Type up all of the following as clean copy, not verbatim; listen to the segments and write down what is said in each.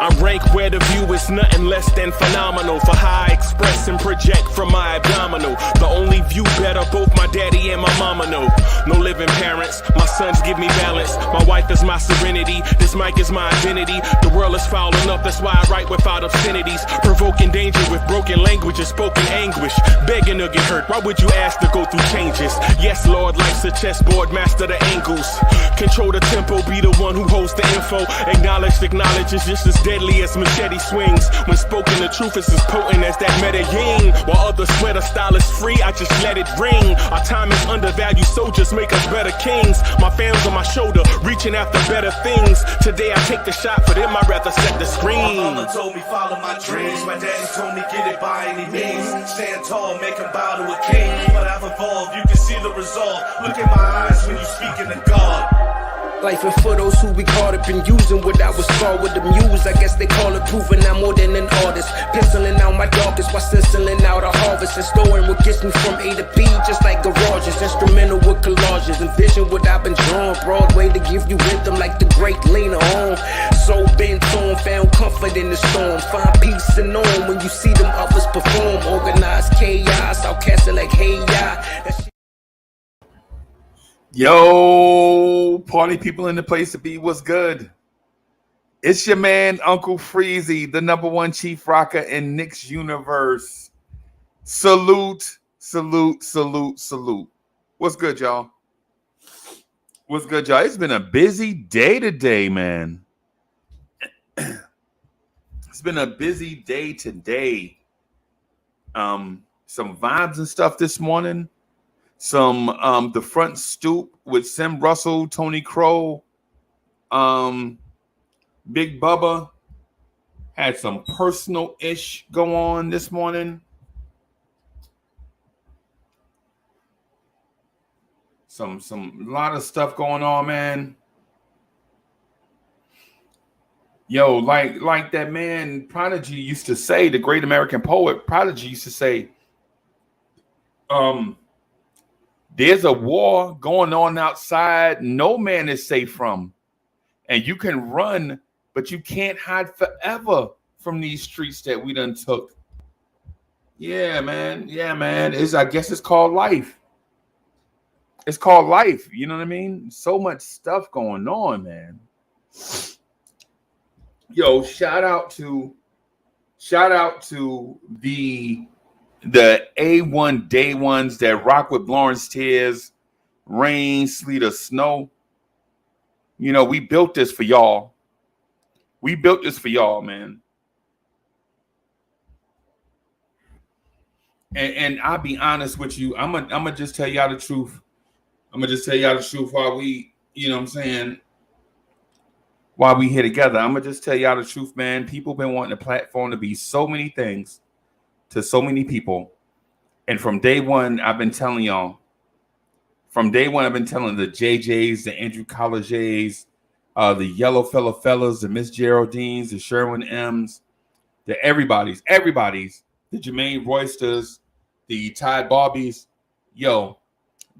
I rank where the view is nothing less than phenomenal. For how I express and project from my abdominal. The only view better, both my daddy and my mama know. No living parents, my sons give me balance. My wife is my serenity, this mic is my identity. The world is foul enough, that's why I write without obscenities. Provoking danger with broken language and spoken anguish. Begging to get hurt, why would you ask to go through changes? Yes, Lord, life's a chessboard, master the angles. Control the tempo, be the one who holds the info. Acknowledge is just as deadly as machete swings. When spoken, the truth is as potent as that Medellin. While others swear the style is free, I just let it ring. Our time is undervalued, soldiers make us better kings. My fam's on my shoulder, reaching after better things. Today I take the shot, for them I'd rather set the screen. My mama told me follow my dreams. My daddy told me get it by any means. Stand tall, make him bow to a king. But I've evolved, you can see the result. Look in my eyes when you speaking to God. Life and for those who we caught up in using what I was taught with the muse. I guess they call it proving I'm more than an artist. Penciling out my darkest while stenciling out a harvest. And storing what gets me from A to B, just like garages. Instrumental with collages. Envision what I've been drawing. Broadway to give you rhythm like the great Lena Horne. So bent on, found comfort in the storm. Find peace and on when you see them others perform. Organized chaos, I'll cast it like hey ya. Yo, party people in the place to be, what's good? It's your man, Uncle Freezy, the #1 chief rocker in Knicks universe. Salute, salute, salute, salute. What's good, y'all? What's good, y'all? It's been a busy day today, man. It's been a busy day today. Some vibes and stuff this morning. Some the front stoop with Sim Russell, Tony Crow, Big Bubba. Had some personal-ish go on this morning. Some lot of stuff going on, man. Yo, like that man Prodigy used to say, the great American poet Prodigy used to say, there's a war going on outside no man is safe from. And you can run, but you can't hide forever from these streets that we done took. Yeah, man. Yeah, man. I guess it's called life. It's called life. You know what I mean? So much stuff going on, man. Yo, shout out to the A1 day ones that rock with Lawrence Tears, rain, sleet, or snow. You know, we built this for y'all. We built this for y'all, man. And I'll be honest with you. I'm gonna just tell y'all the truth. I'm gonna just tell y'all the truth while we, you know what I'm saying, while we here together. I'm gonna just tell y'all the truth, man. People been wanting a platform to be so many things to so many people. And from day one, I've been telling y'all. From day one, I've been telling the JJs, the Andrew Colleges, the Yellow Fellas, the Miss Geraldines, the Sherwin M's, the everybody's, the Jermaine Roysters, the Ty Barbies. Yo,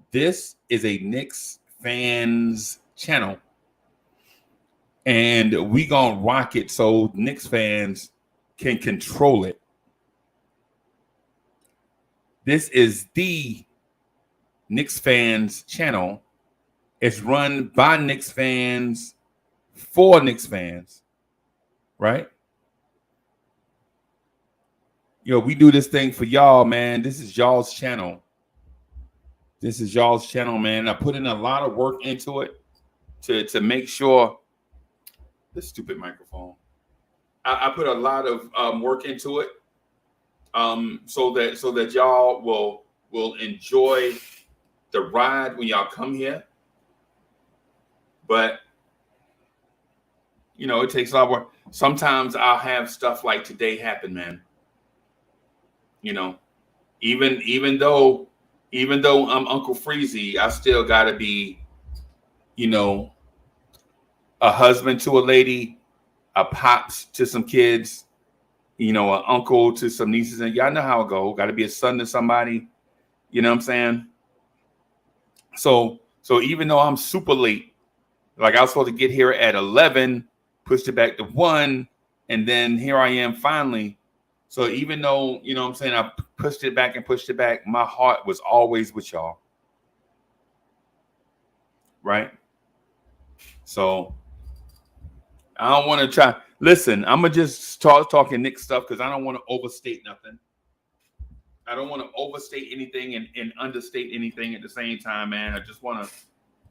this is a Knicks fans channel. And we gonna rock it so Knicks fans can control it. This is the Knicks fans channel. It's run by Knicks fans for Knicks fans, right? Yo, we do this thing for y'all, man. This is y'all's channel. This is y'all's channel, man. I put in a lot of work into it to make sure. This stupid microphone. I put a lot of work into it. So that y'all will enjoy the ride when y'all come here. But you know, it takes a lot of work. Sometimes I'll have stuff like today happen, man. You know, even though I'm Uncle Freezy, I still gotta be, you know, a husband to a lady, a pops to some kids, you know, an uncle to some nieces, and y'all know how it go. Got to be a son to somebody. You know what I'm saying? So even though I'm super late, like I was supposed to get here at 11, pushed it back to 1, and then here I am finally. So even though, you know what I'm saying, I pushed it back, my heart was always with y'all. Right? So I don't want to try. Listen, I'm going to just start talking Knicks stuff because I don't want to overstate nothing. I don't want to overstate anything and understate anything at the same time, man. I just want to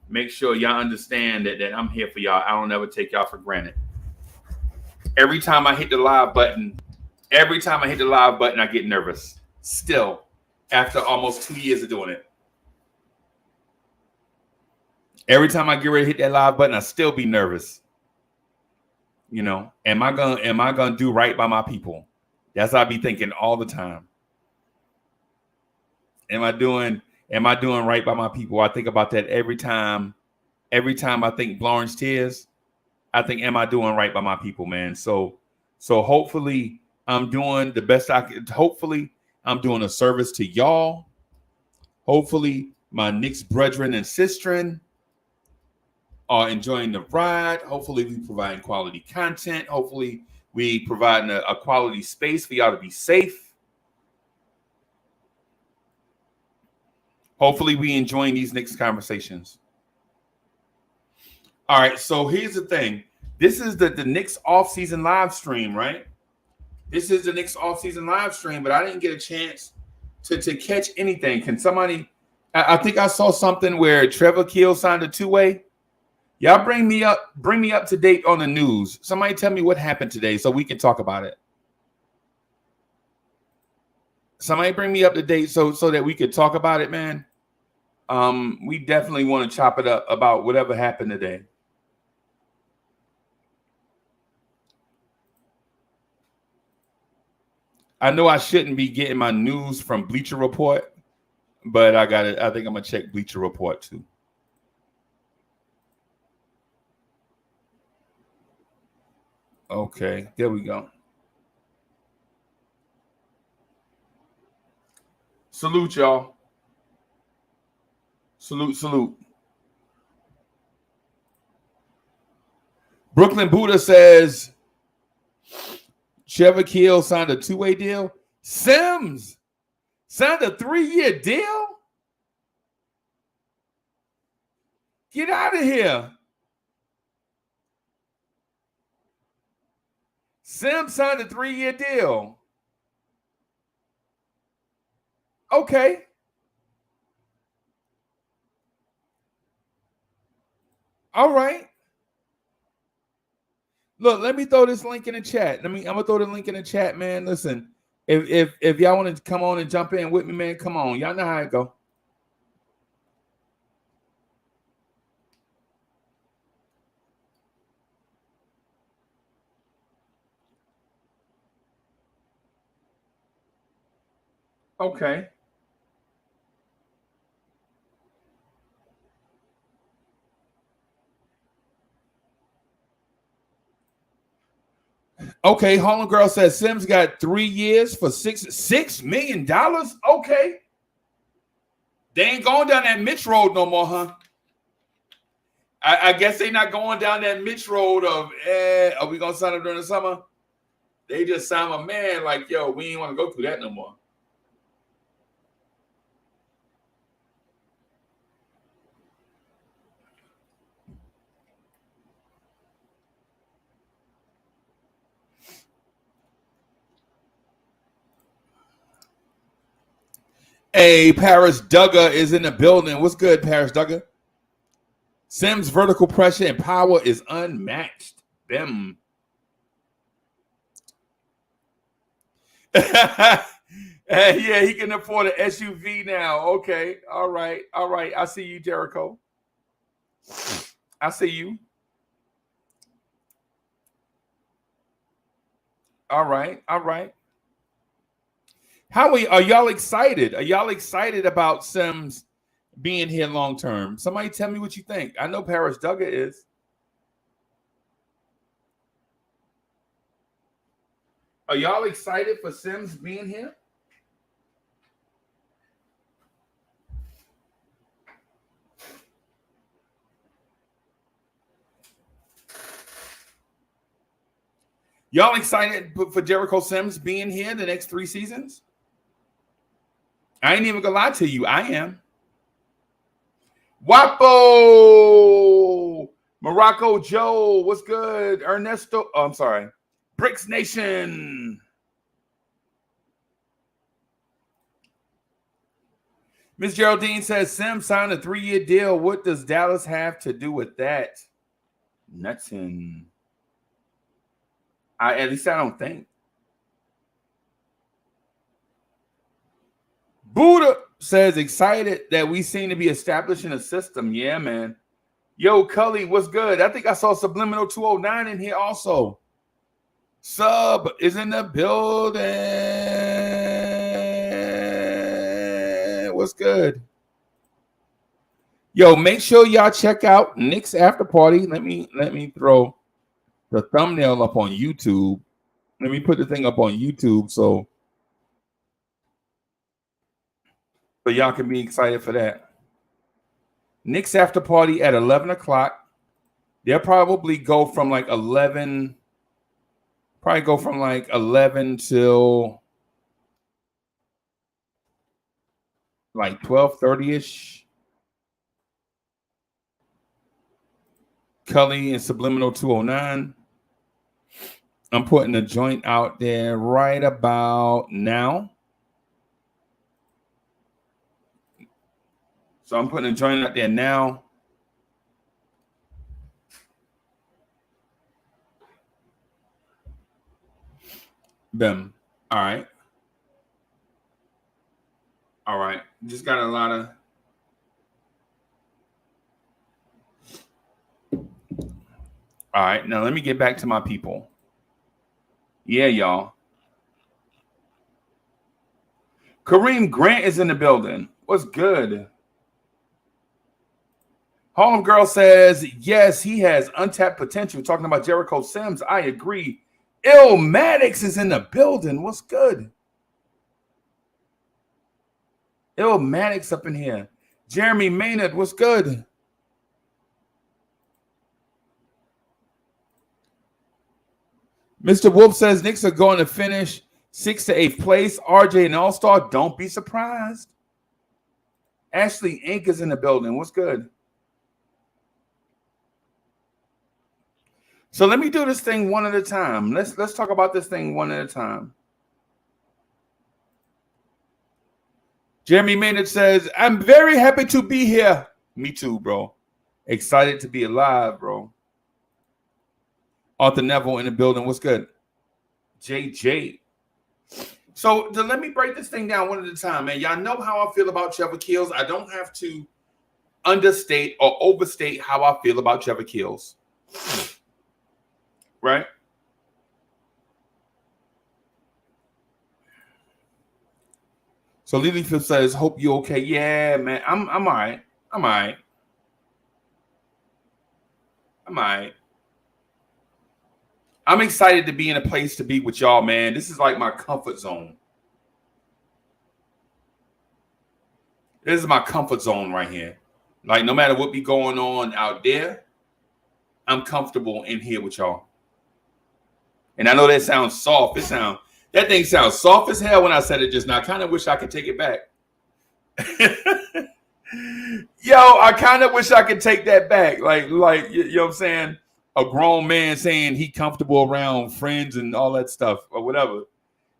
make sure y'all understand that I'm here for y'all. I don't ever take y'all for granted. Every time I hit the live button, I get nervous. Still, after almost 2 years of doing it. Every time I get ready to hit that live button, I still be nervous. You know, am I gonna do right by my people? That's what I be thinking all the time. Am I doing right by my people? I think about that every time. Every time I think Lawrence Tears, I think, am I doing right by my people, man? So hopefully I'm doing the best I can. Hopefully I'm doing a service to y'all. Hopefully my Knicks brethren and sistren are enjoying the ride. Hopefully we providing quality content. Hopefully we providing a quality space for y'all to be safe. Hopefully we enjoying these Knicks conversations. All right, so here's the thing. This is the Knicks off-season live stream, right? This is the Knicks off-season live stream, but I didn't get a chance to catch anything. Can somebody? I think I saw something where Trevor Keels signed a two-way. Y'all bring me up to date on the news. Somebody tell me what happened today so we can talk about it. Somebody bring me up to date so that we could talk about it, man. We definitely want to chop it up about whatever happened today. I know I shouldn't be getting my news from Bleacher Report, but I think I'm gonna check Bleacher Report too. Okay, there we go. Salute, y'all. Salute. Brooklyn Buddha says Trevor Keels signed a two-way deal. Sims signed a 3-year deal? Get out of here. Sims signed a 3-year deal. Okay. All right. Look, let me throw this link in the chat. I'm gonna throw the link in the chat, man. Listen, if y'all want to come on and jump in with me, man, come on. Y'all know how it go. Okay. Okay, Harlem Girl says Sims got 3 years for $6 million. Okay. They ain't going down that Mitch Road no more, huh? I guess they not going down that Mitch Road of, are we going to sign up during the summer? They just signed my man like, yo, we ain't want to go through that no more. Hey, Paris Duggar is in the building. What's good, Paris Duggar? Sims' vertical pressure and power is unmatched. Bim. Yeah, he can afford an SUV now. Okay. All right. I see you, Jericho. I see you. All right. How are y'all excited? Are y'all excited about Sims being here long term? Somebody tell me what you think. I know Paris Duggar is. Are y'all excited for Sims being here? Y'all excited for Jericho Sims being here the next 3 seasons? I ain't even gonna lie to you. I am. Wapo! Morocco Joe, what's good? Ernesto, oh, I'm sorry. Bricks Nation. Miss Geraldine says, Sims signed a 3-year deal. What does Dallas have to do with that? Nothing. At least I don't think. Buddha says, excited that we seem to be establishing a system. Yeah, man. Yo, Cully, what's good? I think I saw Subliminal 209 in here also. Sub is in the building. What's good? Yo, make sure y'all check out Knicks After Party. Let me throw the thumbnail up on YouTube. Let me put the thing up on YouTube so y'all can be excited for that. Knicks After Party at 11 o'clock. They'll probably go from like 11 till like 12:30-ish. Cully and Subliminal 209. I'm putting a joint out there right about now. So I'm putting a joint out there now. Boom. All right. All right. Just got a lot of. All right. Now let me get back to my people. Yeah, y'all. Kareem Grant is in the building. What's good? Harlem Girl says, yes, he has untapped potential. Talking about Jericho Sims. I agree. Illmaddox is in the building. What's good? Illmaddox up in here. Jeremy Maynard, what's good? Mr. Wolf says Knicks are going to finish 6th to 8th place. RJ and All-Star, don't be surprised. Ashley Inc. is in the building. What's good? So let me do this thing one at a time. Let's talk about this thing one at a time. Jeremy Maynard says, I'm very happy to be here. Me too, bro. Excited to be alive, bro. Arthur Neville in the building. What's good? JJ. So let me break this thing down one at a time, man. Y'all know how I feel about Trevor Keels. I don't have to understate or overstate how I feel about Trevor Keels. Right? So Lily Phil says, hope you're okay. Yeah, man. I'm all right. I'm all right. I'm all right. I'm excited to be in a place to be with y'all, man. This is like my comfort zone. This is my comfort zone right here. Like, no matter what be going on out there, I'm comfortable in here with y'all. And I know that sounds soft. That thing sounds soft as hell when I said it just now. I kind of wish I could take it back. Yo, I kind of wish I could take that back. Like, you know what I'm saying? A grown man saying he comfortable around friends and all that stuff or whatever.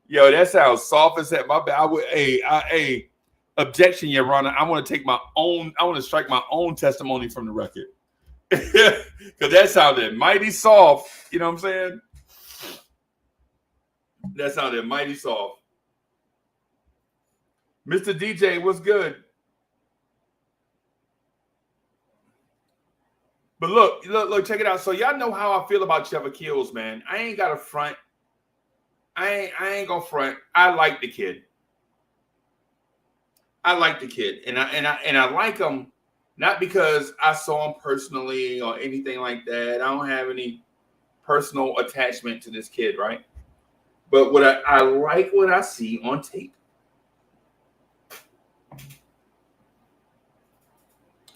Yo, that sounds soft as hell. My bad. Objection, Your Honor. I want to strike my own testimony from the record. Because that sounded mighty soft. You know what I'm saying? That sounded mighty soft. Mr. DJ, what's good? But look, check it out. So y'all know how I feel about Trevor Keels, man. I ain't got a front. I ain't gonna front. I like the kid. I like the kid. And I like him not because I saw him personally or anything like that. I don't have any personal attachment to this kid, right? But what I like what I see on tape.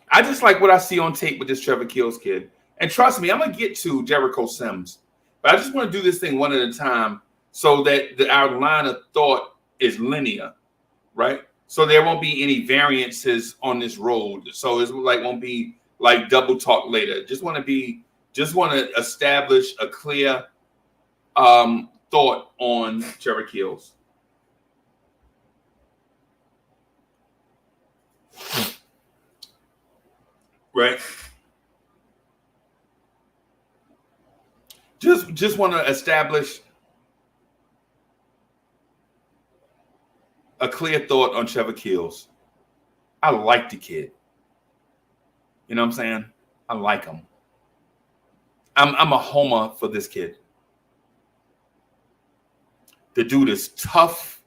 I just like what I see on tape with this Trevor Keels kid. And trust me, I'm going to get to Jericho Sims. But I just want to do this thing one at a time so that our line of thought is linear, right? So there won't be any variances on this road. So it's like won't be like double talk later. Just want to establish a clear thought on Trevor Keels. Right. Just want to establish a clear thought on Trevor Keels. I like the kid. You know what I'm saying? I like him. I'm a homer for this kid. The dude is tough.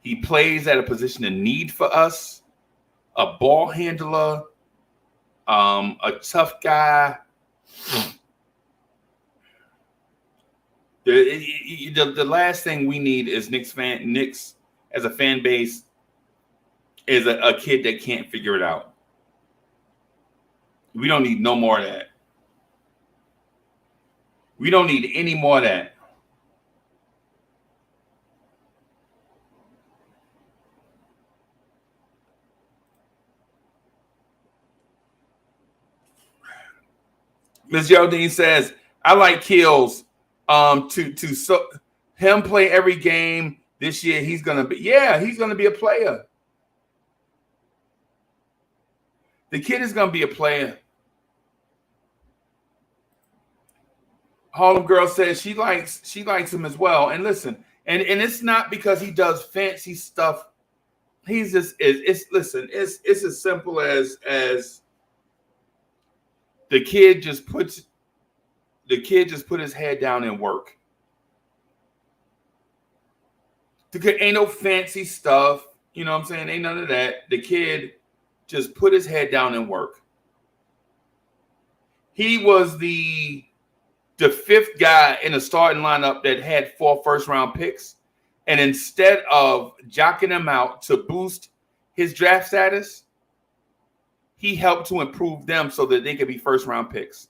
He plays at a position of need for us. A ball handler. A tough guy. The last thing we need is Knicks as a fan base is a kid that can't figure it out. We don't need no more of that. We don't need any more of that. Ms. Geraldine says, I like Keels to him play every game this year. He's gonna be a player. The kid is gonna be a player. Harlem Girl says she likes him as well. And listen, and it's not because he does fancy stuff. He's just it's as simple as the kid just put his head down and work. Ain't no fancy stuff. You know what I'm saying? Ain't none of that. The kid just put his head down and work. He was the fifth guy in the starting lineup that had 4 first-round picks. And instead of jocking him out to boost his draft status, he helped to improve them so that they could be first-round picks.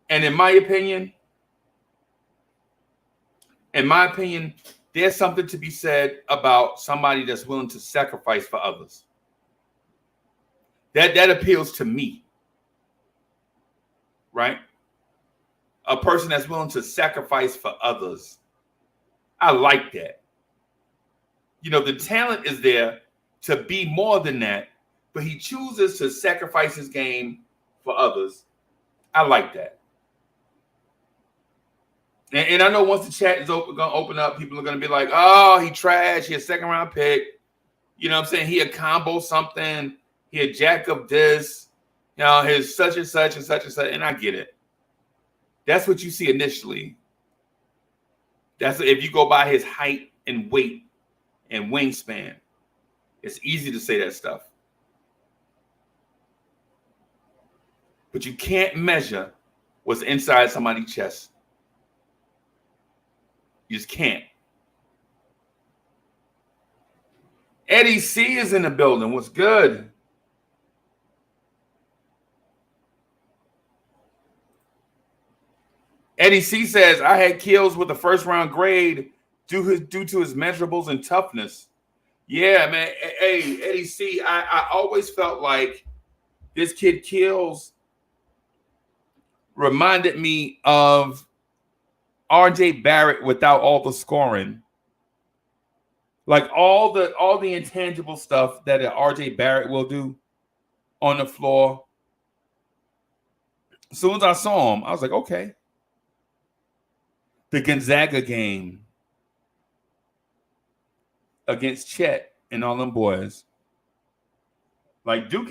And in my opinion, there's something to be said about somebody that's willing to sacrifice for others. That appeals to me, right? A person that's willing to sacrifice for others. I like that. You know, the talent is there to be more than that, but he chooses to sacrifice his game for others. I like that. And I know once the chat is going to open up, people are going to be like, oh, he trash. He a second-round pick. You know what I'm saying? He a combo something. He a jack of this. You know, his such and such and such and such. And I get it. That's what you see initially. That's if you go by his height and weight and wingspan. It's easy to say that stuff. But you can't measure what's inside somebody's chest. You just can't. Eddie C is in the building. What's good? Eddie C says, I had Keels with a first-round grade due to his measurables and toughness. Yeah, man. Hey, Eddie C, I always felt like this kid Keels reminded me of RJ Barrett without all the scoring. Like all the intangible stuff that an RJ Barrett will do on the floor. As soon as I saw him, I was like, okay. The Gonzaga game against Chet and all them boys. Like Duke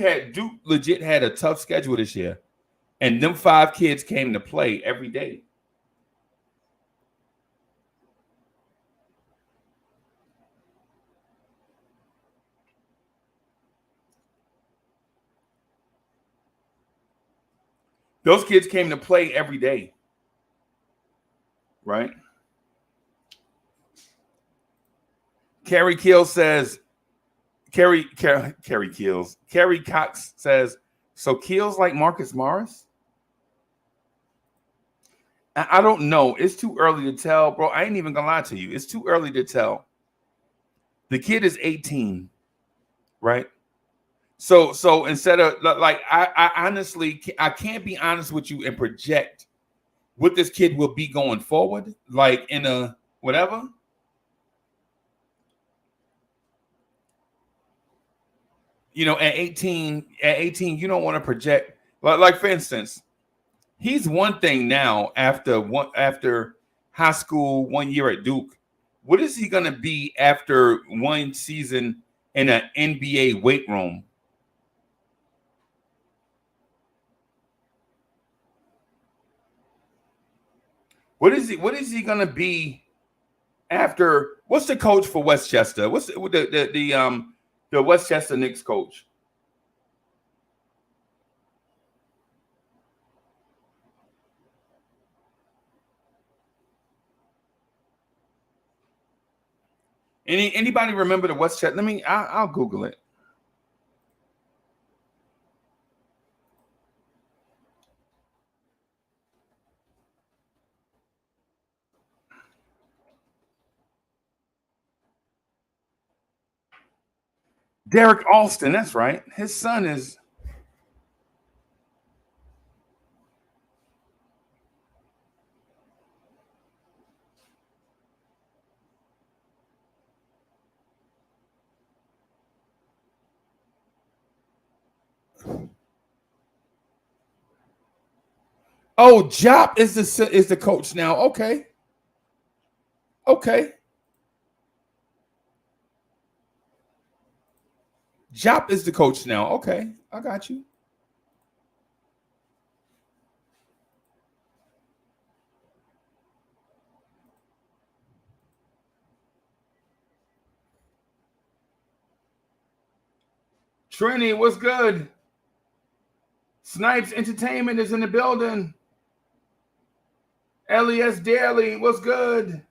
legit had a tough schedule this year. And them 5 kids came to play every day. Those kids came to play every day. Right? Kerry Keels says, Kerry Keels. Kerry Cox says, so Keels like Marcus Morris? I don't know. It's too early to tell, bro. I ain't even gonna lie to you. It's too early to tell. The kid is 18, right? So instead of like, I honestly, I can't be honest with you and project what this kid will be going forward, like in a whatever. You know, at 18, you don't want to project. Like for instance, he's one thing now after high school, 1 year at Duke. What is he gonna be after one season in an NBA weight room? What is he gonna be after? What's the coach for Westchester? What's the Westchester Knicks coach? Anybody remember the Westchester? I'll Google it. Derek Alston, that's right. His son is. Oh, Jop is the coach now. Okay. Jop is the coach now. Okay, I got you. Trini, what's good? Snipes Entertainment is in the building. LES Daily, what's good?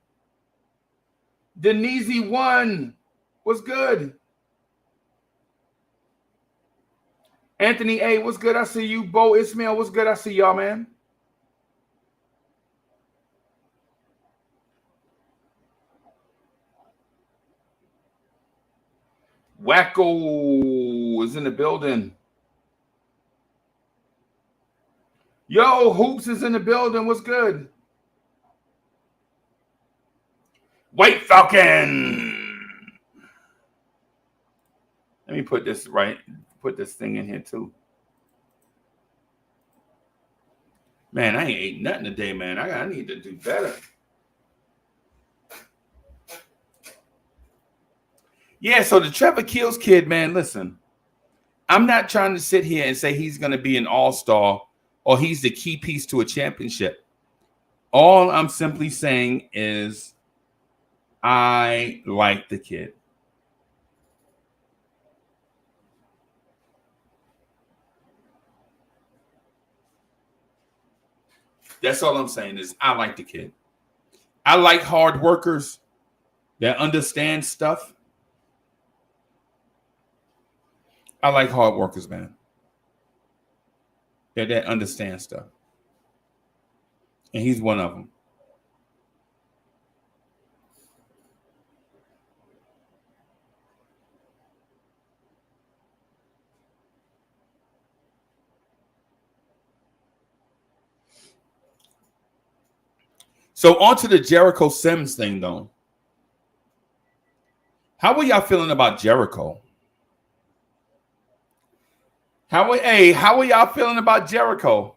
Denise One, what's good? Anthony A, what's good? I see you. Bo Ismail, what's good? I see y'all, man. Wacko is in the building. Yo, Hoops is in the building. What's good? White Falcon. Let me put this right. Put this thing in here too. Man, I ain't ate nothing today, man. I need to do better. Yeah, so the Trevor Keels kid, man, listen. I'm not trying to sit here and say he's going to be an all-star or he's the key piece to a championship. All I'm simply saying is I like the kid. That's all I'm saying is I like the kid. I like hard workers that understand stuff. I like hard workers, man. That understand stuff. And he's one of them. So on to the Jericho Sims thing, though. How are y'all feeling about Jericho? How are y'all feeling about Jericho?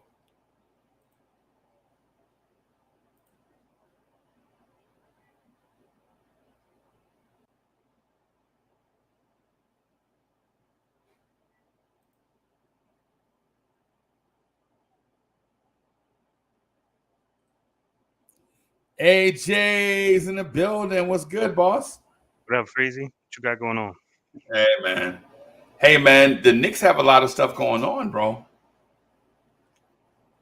AJ's in the building. What's good, boss? What up, Freezy? What you got going on? Hey, man. The Knicks have a lot of stuff going on, bro.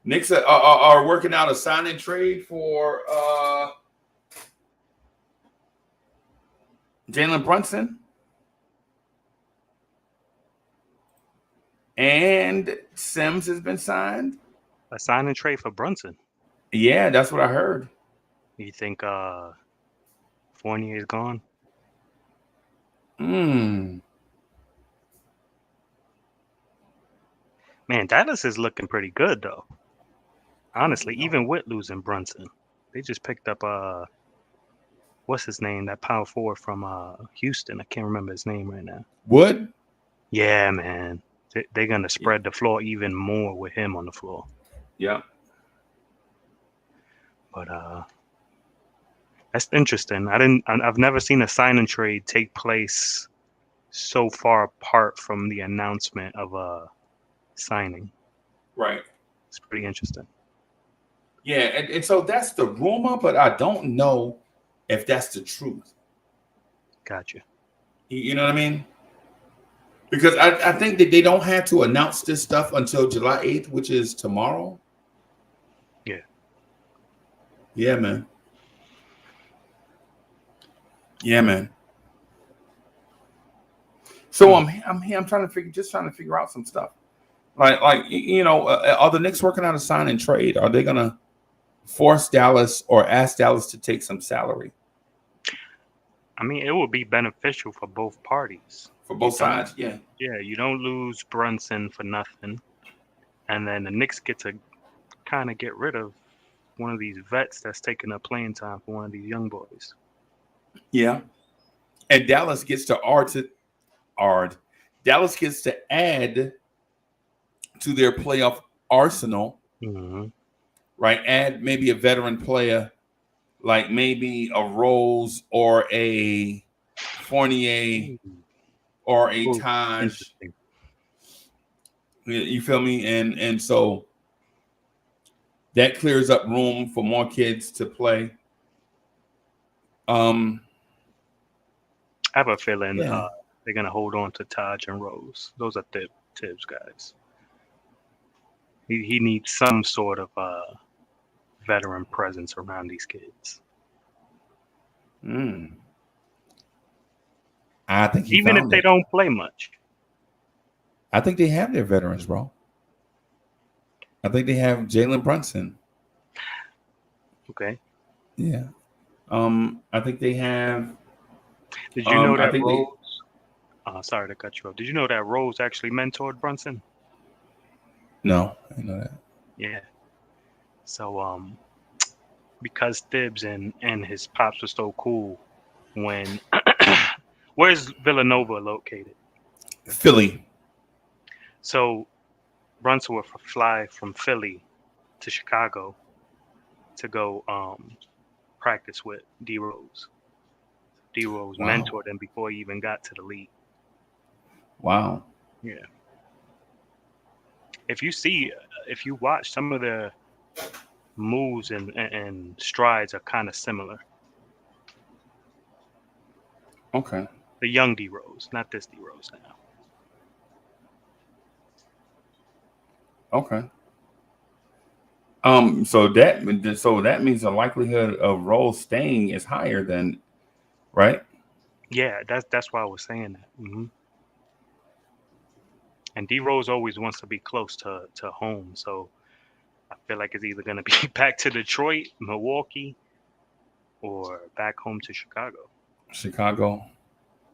Knicks are working out a sign and trade for Jalen Brunson. And Sims has been signed. A sign and trade for Brunson. Yeah, that's what I heard. You think Fournier is gone? Mm. Man, Dallas is looking pretty good though. Honestly, even with losing Brunson, they just picked up what's his name? That power forward from Houston. I can't remember his name right now. Wood? Yeah, man. They're gonna spread the floor even more with him on the floor. Yeah. But that's interesting. I've never seen a sign and trade take place so far apart from the announcement of a signing. Right. It's pretty interesting. Yeah, and so that's the rumor, but I don't know if that's the truth. Gotcha. You know what I mean? Because I think that they don't have to announce this stuff until July 8th, which is tomorrow. Yeah. Yeah, man. Yeah, man. So I'm here. I'm trying to figure out some stuff. Like are the Knicks working out a sign and trade? Are they gonna force Dallas or ask Dallas to take some salary? I mean, it would be beneficial for both parties. For both sides, yeah. Yeah, you don't lose Brunson for nothing. And then the Knicks get to kind of get rid of one of these vets that's taking up playing time for one of these young boys. Yeah. And Dallas gets to Dallas gets to add to their playoff arsenal, right? Add maybe a veteran player, like maybe a Rose or a Fournier or a Taj. You feel me? And so that clears up room for more kids to play. I have a feeling they're gonna hold on to Taj and Rose. Those are Tibbs guys. He needs some sort of veteran presence around these kids. I think even if they don't play much. I think they have their veterans, bro. I think they have Jalen Brunson. Okay. Yeah. I think they have. Did you know that Rose? Sorry to cut you off. Did you know that Rose actually mentored Brunson? No, I didn't know that. Yeah. So because Tibbs and his pops were so cool, when where's Villanova located? Philly. So Brunson would fly from Philly to Chicago to go practice with D Rose. D Rose mentored him before he even got to the league. Wow. Yeah. If you watch, some of the moves and strides are kind of similar. Okay. The young D Rose, not this D Rose now. Okay. So that means the likelihood of Rose staying is higher than, right? Yeah, that's why I was saying that. And D Rose always wants to be close to home, so I feel like it's either going to be back to Detroit, Milwaukee, or back home to Chicago. Chicago.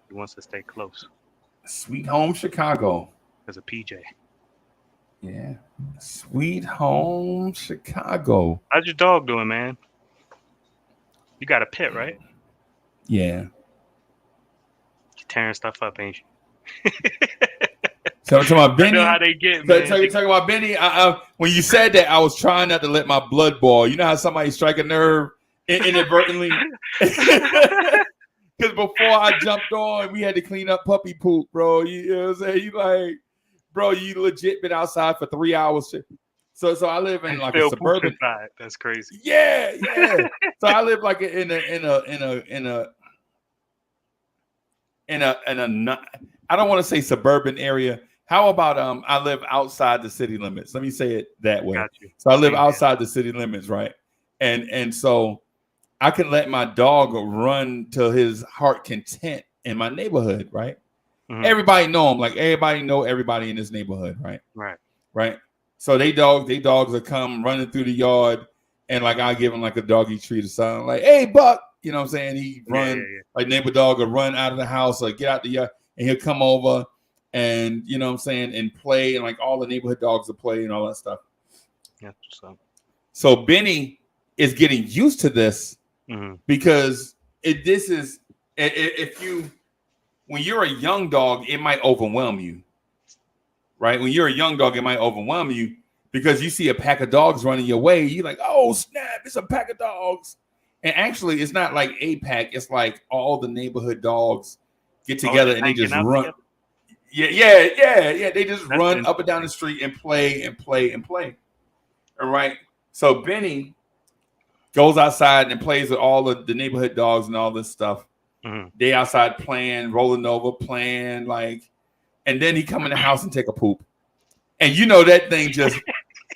He wants to stay close. Sweet home Chicago. As a PJ. Yeah. Sweet home Chicago. How's your dog doing, man? You got a pit, right? Yeah. You're tearing stuff up, ain't you? So talking about Benny. I know how they get, man. Talking about Benny. When you said that, I was trying not to let my blood boil. You know how somebody strike a nerve inadvertently? Because before I jumped on, we had to clean up puppy poop, bro. You know what I'm saying? You like, bro, you legit been outside for 3 hours. So I live in like a suburban. That's crazy. Yeah. So I live like in a I don't want to say suburban area. How about I live outside the city limits? Let me say it that way. So I live outside the city limits, right? And so I can let my dog run to his heart content in my neighborhood, right? Everybody know him, like everybody know everybody in this neighborhood, right? Right. So they dogs will come running through the yard, and like I give him like a doggy treat or something. Like, hey, Buck, you know what I'm saying? He run like neighbor dog will run out of the house or get out the yard, and he'll come over and you know what I'm saying and play, and like all the neighborhood dogs will play and all that stuff. Yeah. So Benny is getting used to this because this is if you when you're a young dog, it might overwhelm you, right? When you're a young dog, it might overwhelm you because you see a pack of dogs running your way. You're like, oh snap, it's a pack of dogs. And actually, it's not like a pack. It's like all the neighborhood dogs get together and they just run. Together? Yeah. They just run up and down the street and play. All right. So Benny goes outside and plays with all of the neighborhood dogs and all this stuff. They outside playing, rolling over, playing like, and then he come in the house and take a poop. And you know that thing just,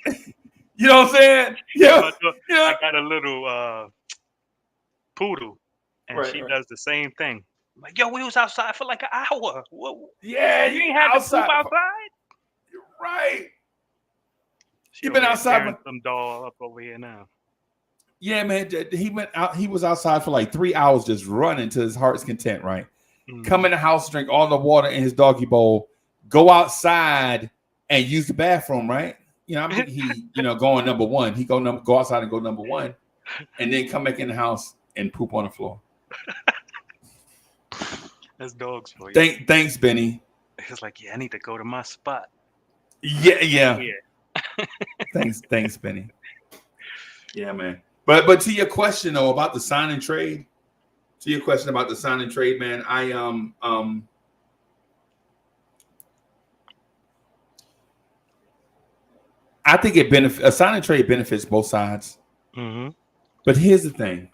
you know what I'm saying? Yeah. I got a little poodle, and she does the same thing. I'm like, yo, we was outside for like an hour. Yeah, you ain't had to poop outside. Right. You've been outside with some doll up over here now. Yeah, man. He went out. He was outside for like 3 hours, just running to his heart's content. Right. Come in the house, drink all the water in his doggy bowl, go outside and use the bathroom. Right. You know, I mean, he, going number one. He go outside and go number one, and then come back in the house and poop on the floor. That's dogs for you. Thanks, Benny. It's like, I need to go to my spot. Yeah. Thanks, Benny. Yeah, man. But to your question though about the sign and trade, man, I think a sign and trade benefits both sides. But here's the thing.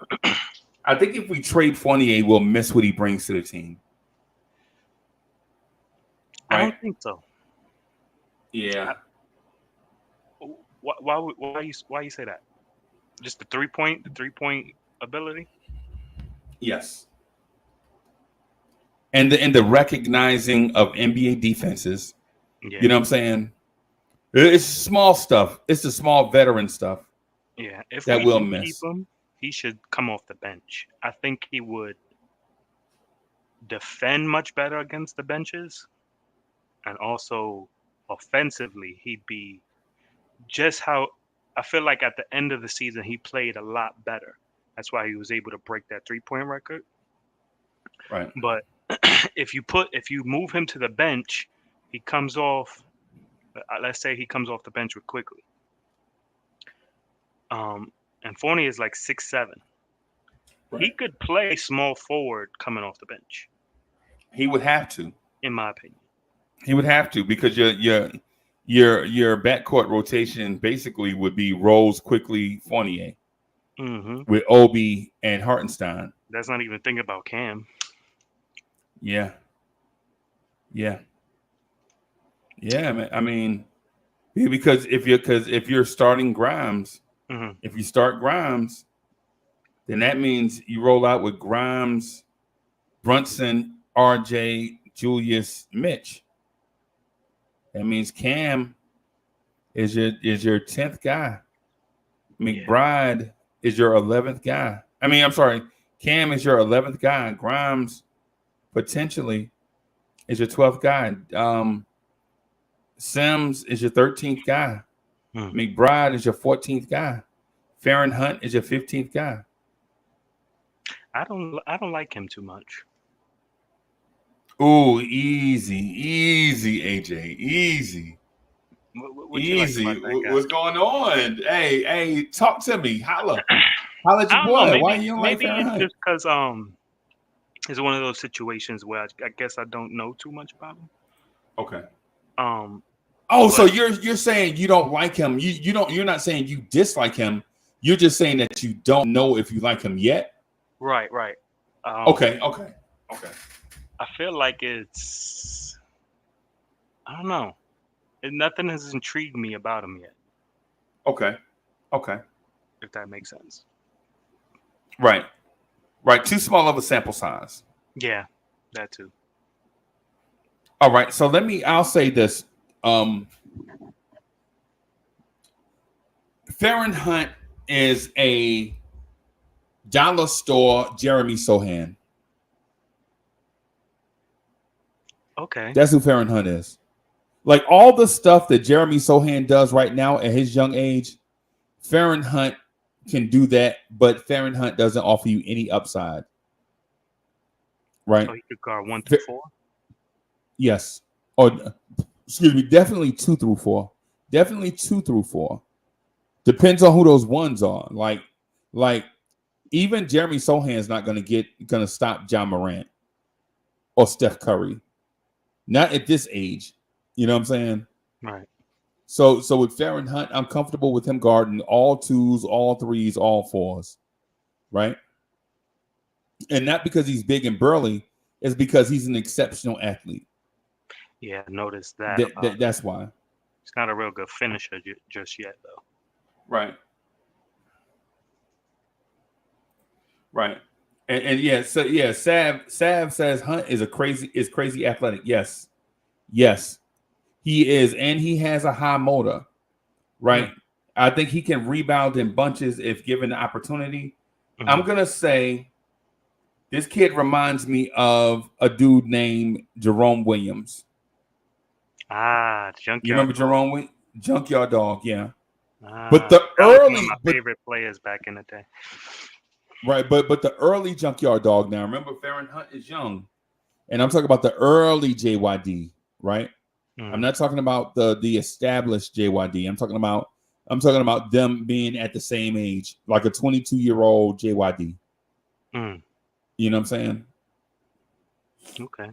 I think if we trade Fournier, we'll miss what he brings to the team. Right? I don't think so. Yeah. Why you say that? Just the 3-point ability? Yes. And the recognizing of NBA defenses. Yeah. You know what I'm saying? It's small stuff. It's the small veteran stuff. Yeah. If that we will can miss. Keep him, he should come off the bench. I think he would defend much better against the benches. And also offensively, he'd be just how I feel like at the end of the season, he played a lot better. That's why he was able to break that 3-point record. Right. But if you move him to the bench, he comes off. Let's say he comes off the bench with quickly. And Fournier is like 6'7". Right. He could play small forward coming off the bench. He would have to, in my opinion. He would have to because your backcourt rotation basically would be Rose, Quickly, Fournier, with Obi and Hartenstein. That's not even thinking about Cam. Yeah, man. I mean, because if you're starting Grimes, if you start Grimes, then that means you roll out with Grimes, Brunson, RJ, Julius, Mitch. That means Cam is your 10th guy. McBride is your 11th guy. Cam is your 11th guy. Grimes potentially is your 12th guy. Sims is your 13th guy. McBride is your 14th guy. Feron Hunt is your 15th guy. I don't like him too much. Ooh, easy, AJ, easy. What easy. Like What's going on? Hey, talk to me. Holla at your boy. Maybe, why you don't like Feron Hunt? Just because it's one of those situations where I guess I don't know too much about him. Okay. So you're saying you don't like him. You're not saying you dislike him. You're just saying that you don't know if you like him yet. Right. Okay. I feel like it's, I don't know. Nothing has intrigued me about him yet. Okay. If that makes sense. Right. Too small of a sample size. Yeah, that too. All right. So I'll say this. Feron Hunt is a dollar store Jeremy Sohan. Okay. That's who Feron Hunt is. Like all the stuff that Jeremy Sohan does right now at his young age, Feron Hunt can do that, but Feron Hunt doesn't offer you any upside. Right? So he could guard 1 through 4? Yes. Or excuse me, definitely 2 through 4. Definitely 2 through 4. Depends on who those ones are. Like even Jeremy Sohan's not gonna stop John Morant or Steph Curry. Not at this age. You know what I'm saying? Right. So with Feron Hunt, I'm comfortable with him guarding all 2s, all 3s, all 4s. Right? And not because he's big and burly, it's because he's an exceptional athlete. Yeah, I noticed that. That's why. He's not a real good finisher just yet, though. Right. Right. And yeah, so yeah, Sav says Hunt is crazy athletic. Yes. Yes. He is, and he has a high motor. Right. Mm-hmm. I think he can rebound in bunches if given the opportunity. Mm-hmm. I'm gonna say this kid reminds me of a dude named Jerome Williams. Junkyard. You remember Jerome? Junkyard Dog, yeah. But the early, one of my favorite players back in the day. Right, but the early Junkyard Dog. Now, remember, Feron Hunt is young, and I'm talking about the early JYD. Right, I'm not talking about the established JYD. I'm talking about them being at the same age, like a 22-year-old JYD. You know what I'm saying? Okay.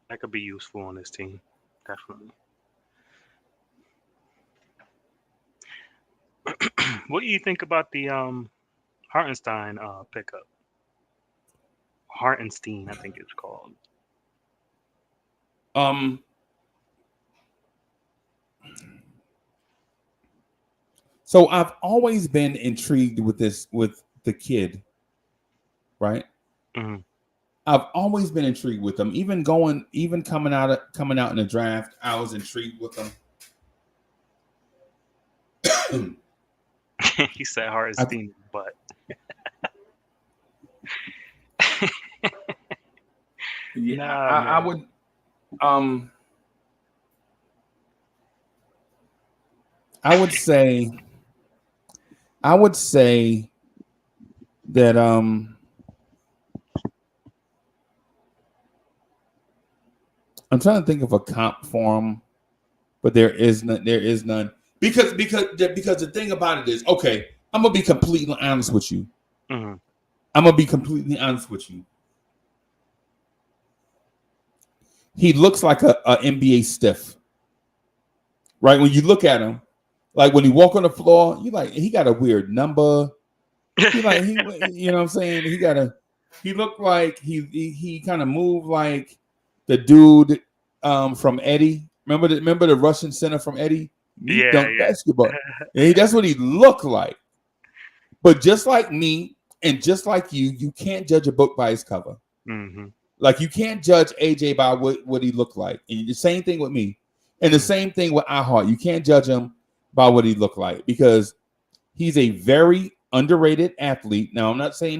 That could be useful on this team, definitely. What do you think about the Hartenstein pickup? Hartenstein, I think it's called. So I've always been intrigued with the kid, right? Mm-hmm. I've always been intrigued with them. Even coming out in the draft, I was intrigued with them. He said Hartenstein, but yeah, I would. I would say that I'm trying to think of a comp for him, but there is none. Because the thing about it is, okay, I'm gonna be completely honest with you. Mm-hmm. I'm gonna be completely honest with you. He looks like a NBA stiff, right? When you look at him, like when he walk on the floor, you like he got a weird number. You know what I'm saying? He looked like he kind of moved like the dude from Eddie. Remember the Russian center from Eddie? He dunked basketball. And that's what he looked like. But just like me and just like you can't judge a book by its cover. Mm-hmm. Like you can't judge AJ by what he looked like. And the same thing with me. And the same thing with iHeart. You can't judge him by what he looked like because he's a very underrated athlete. Now, I'm not saying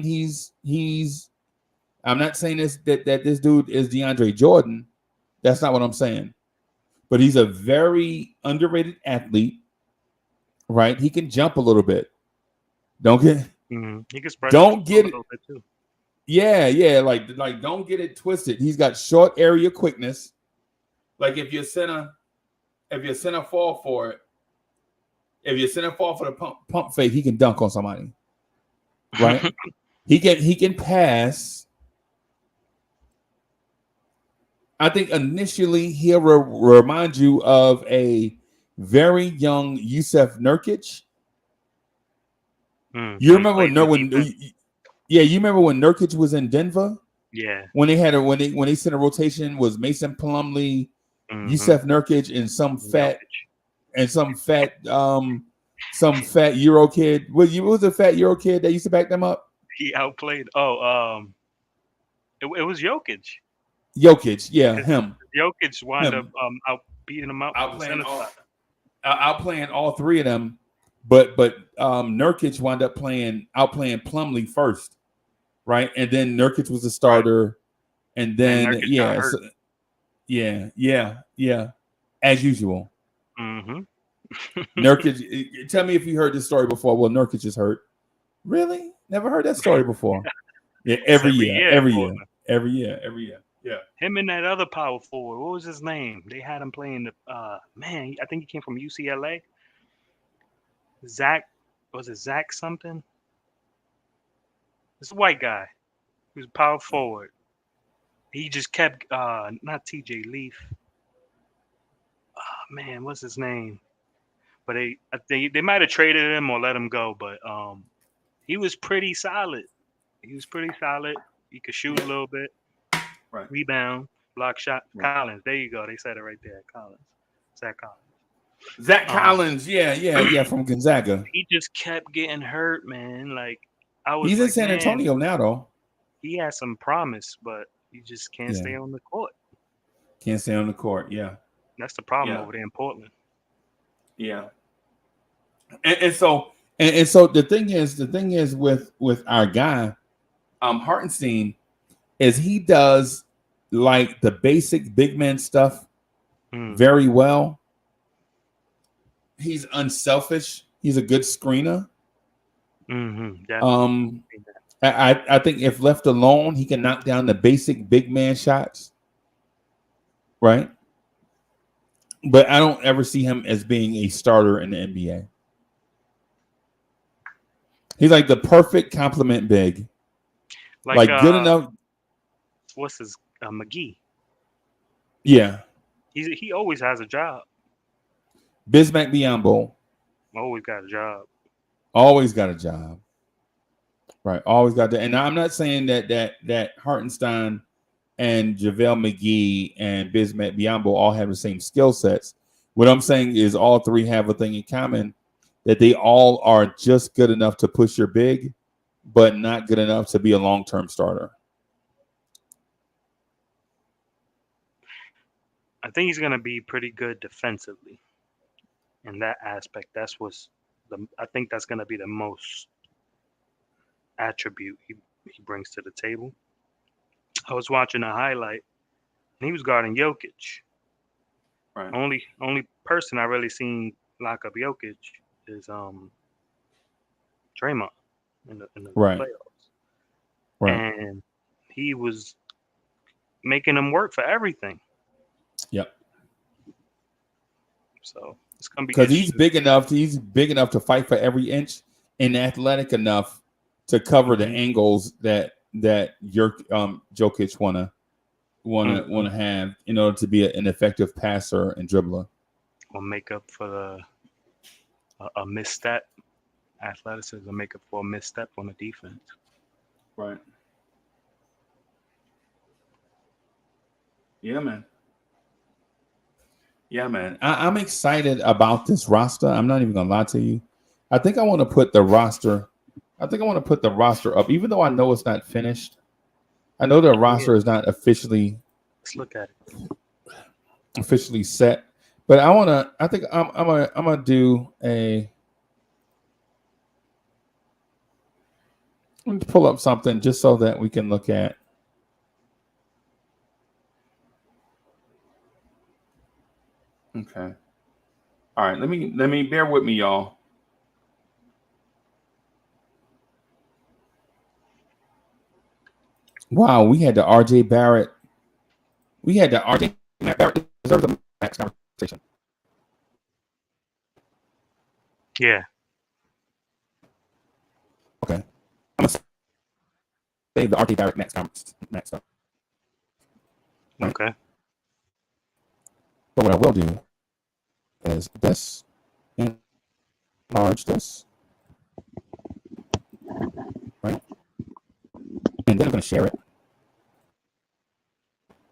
I'm not saying that this dude is DeAndre Jordan. That's not what I'm saying. But he's a very underrated athlete, right? He can jump a little bit. Don't get he can spread don't get a it. little bit too. Yeah, like don't get it twisted. He's got short area quickness. Like if your center fall for it, if your center fall for the pump fake, he can dunk on somebody. Right? he can pass. I think initially he'll remind you of a very young Yusef Nurkic. You remember when you remember when Nurkic was in Denver? Yeah. When they sent a rotation was Mason Plumlee, Yusef Nurkic, and some fat Euro kid. What was the fat Euro kid that used to back them up? He outplayed. It was Jokic. Jokic, yeah, him. Jokic wound up beating him out. Outplaying all three of them. but Nurkic wound up outplaying Plumlee first, right? And then Nurkic was the starter, and then Nurkic got hurt. Yeah, as usual. Mm-hmm. Nurkic, tell me if you heard this story before. Well, Nurkic is hurt. Really? Never heard that story before. Yeah, every year. Yeah. Him and that other power forward, what was his name? They had him playing the man. I think he came from UCLA. Zach, was it Zach something? It's a white guy. He was a power forward. He just kept not TJ Leaf. Oh, man, what's his name? But they might have traded him or let him go. But he was pretty solid. He could shoot a little bit. Right. Rebound, block shot. Right. Collins. There you go. They said it right there. Collins. Zach Collins. Zach Collins. Yeah. From Gonzaga. He just kept getting hurt, man. Like he's in San Antonio now, though. He has some promise, but he just can't stay on the court. Can't stay on the court. Yeah. That's the problem over there in Portland. Yeah. And so the thing is with our guy, Hartenstein, is he does like the basic big man stuff very well. He's unselfish. He's a good screener. Mm-hmm. I think if left alone, he can knock down the basic big man shots. Right. But I don't ever see him as being a starter in the NBA. He's like the perfect complement big. Like good enough. What's his McGee? Yeah. He always has a job. Bismack Biyombo. Always got a job. Always got a job. Right. Always got that. And I'm not saying that Hartenstein and JaVale McGee and Bismack Biyombo all have the same skill sets. What I'm saying is all three have a thing in common, that they all are just good enough to push your big, but not good enough to be a long-term starter. I think he's going to be pretty good defensively in that aspect. I think that's going to be the most attribute he brings to the table. I was watching a highlight, and he was guarding Jokic. Right. Only person I really seen lock up Jokic is Draymond in the playoffs. Right. And he was making him work for everything. Yep. So it's gonna be because he's big enough. He's big enough to fight for every inch, and athletic enough to cover the angles that Jokic wanna have in order to be an effective passer and dribbler. Or make up for a misstep. Athleticism make up for a misstep on the defense. Right. Yeah, man. I'm excited about this roster. I'm not even gonna lie to you. I think I want to put the roster up, even though I know it's not finished. I know the roster is not officially. Let's look at it. Officially set, but I think I'm gonna do a. Let me pull up something just so that we can look at. Okay. All right. Let me bear with me, y'all. Wow, we had the RJ Barrett. RJ Barrett deserves a max conversation. Yeah. Okay. I'm gonna save the RJ Barrett max stuff. Right? Okay. But what I will do is this, enlarge this, right? And then I'm going to share it.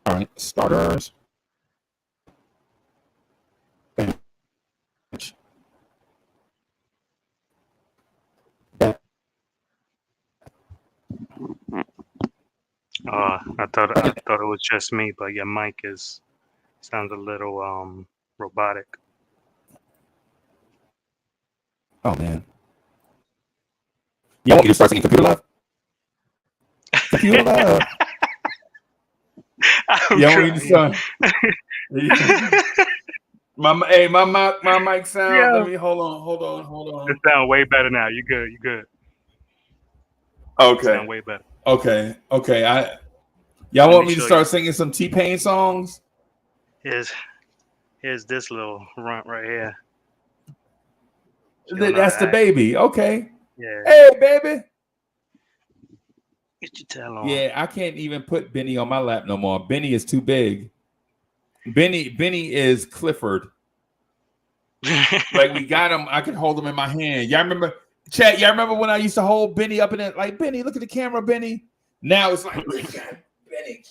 All right, starters. Bench. I thought it was just me, but your mic sounds a little robotic. Oh man. You want me to start singing Computer Love? Computer Love. I'm You want me to crying. start? my mic sound. Yeah. Let me hold on. It sound way better now. You good. You good. Okay. Sound way better. Okay. Y'all Let want me me to show start you. singing some T-Pain songs? Here's this little runt right here. That's the baby. Okay. Yeah. Hey, baby. Get your tail on. Yeah, I can't even put Benny on my lap no more. Benny is too big. Benny is Clifford. Like we got him. I can hold him in my hand. Y'all remember, chat? Y'all remember when I used to hold Benny up in it? Like, Benny, look at the camera, Benny. Now it's like, look at Benny.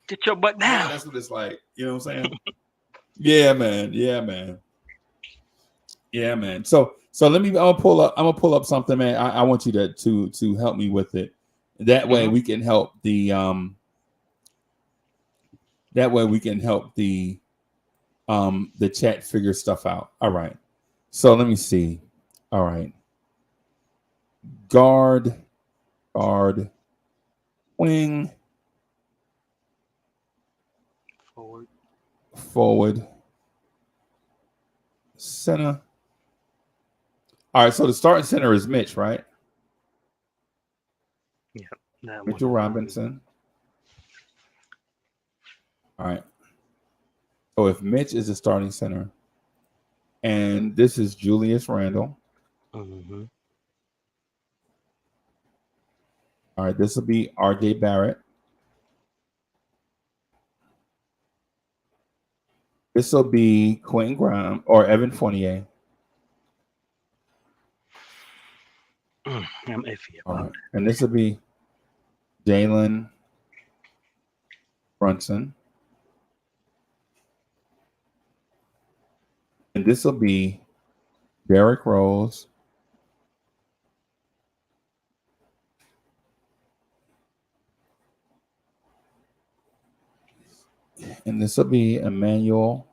Get your butt down. Yeah, that's what it's like. You know what I'm saying? Yeah, man. So let me. I'm gonna pull up something, man. I want you to help me with it. That way we can help the chat figure stuff out. All right. So let me see. All right. Guard, wing, forward, center. All right. So the starting center is Mitch, right? Yeah. Mitchell Robinson. All right. So if Mitch is the starting center, and this is Julius Randle. Mm-hmm. All right, this will be R.J. Barrett. This will be Quentin Grimes or Evan Fournier. I'm iffy All about right. And this will be Jalen Brunson. And this will be Derrick Rose. And this will be Emmanuel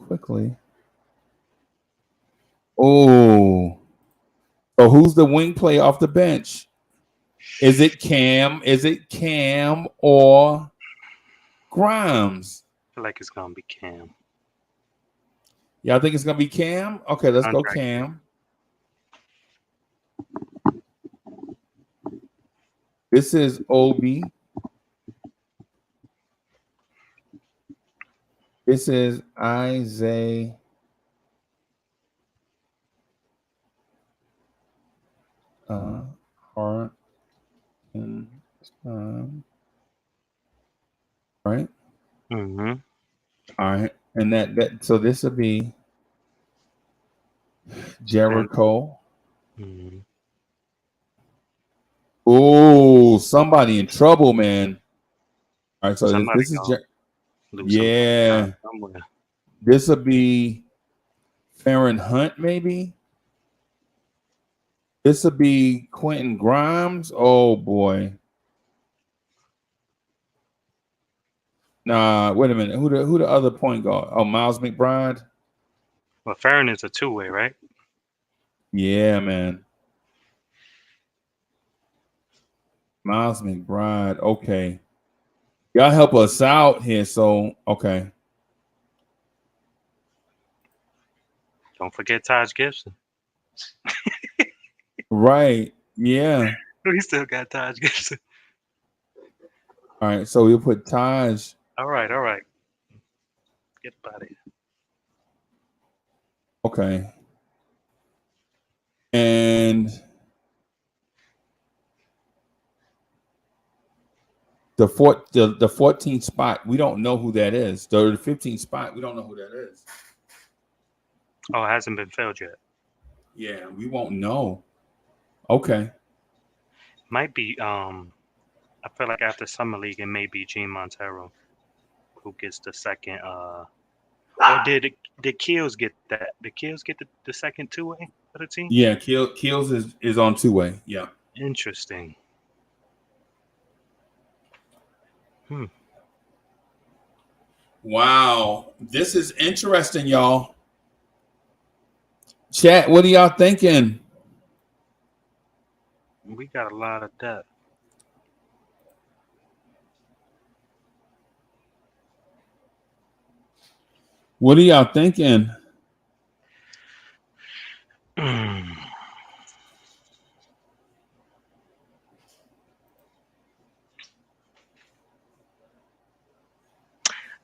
Quickly. Oh. So who's the wing play off the bench? Is it Cam? Or Grimes? I feel like it's gonna be Cam. Y'all think it's gonna be Cam? Okay, let's go Cam. This is Obi. This is Isaiah. Hartenstein. Right? Mm-hmm. All right. And that so this will be Jericho. Mm-hmm. Oh, somebody in trouble, man. All right, so this is yeah. This will be Feron Hunt, maybe. This will be Quentin Grimes. Oh boy. Nah, wait a minute. Who the other point guard? Oh, Miles McBride. Well, Feron is a two-way, right? Yeah, man. Miles McBride. Okay. Y'all help us out here. So, okay. Don't forget Taj Gibson. Right. Yeah. We still got Taj Gibson. All right. So we'll put Taj. All right. Get out of here. Okay. And the 14th spot, we don't know who that is. The 15th spot, we don't know who that is. Oh, it hasn't been filled yet. Yeah, we won't know. Okay. Might be I feel like after Summer League it may be Gene Montero who gets the second or did Keels get that? Did Keels get the second two-way for the team? Yeah, Keels is on two-way. Yeah. Interesting. Wow. This is interesting, y'all. Chat, what are y'all thinking? We got a lot of depth. What are y'all thinking? I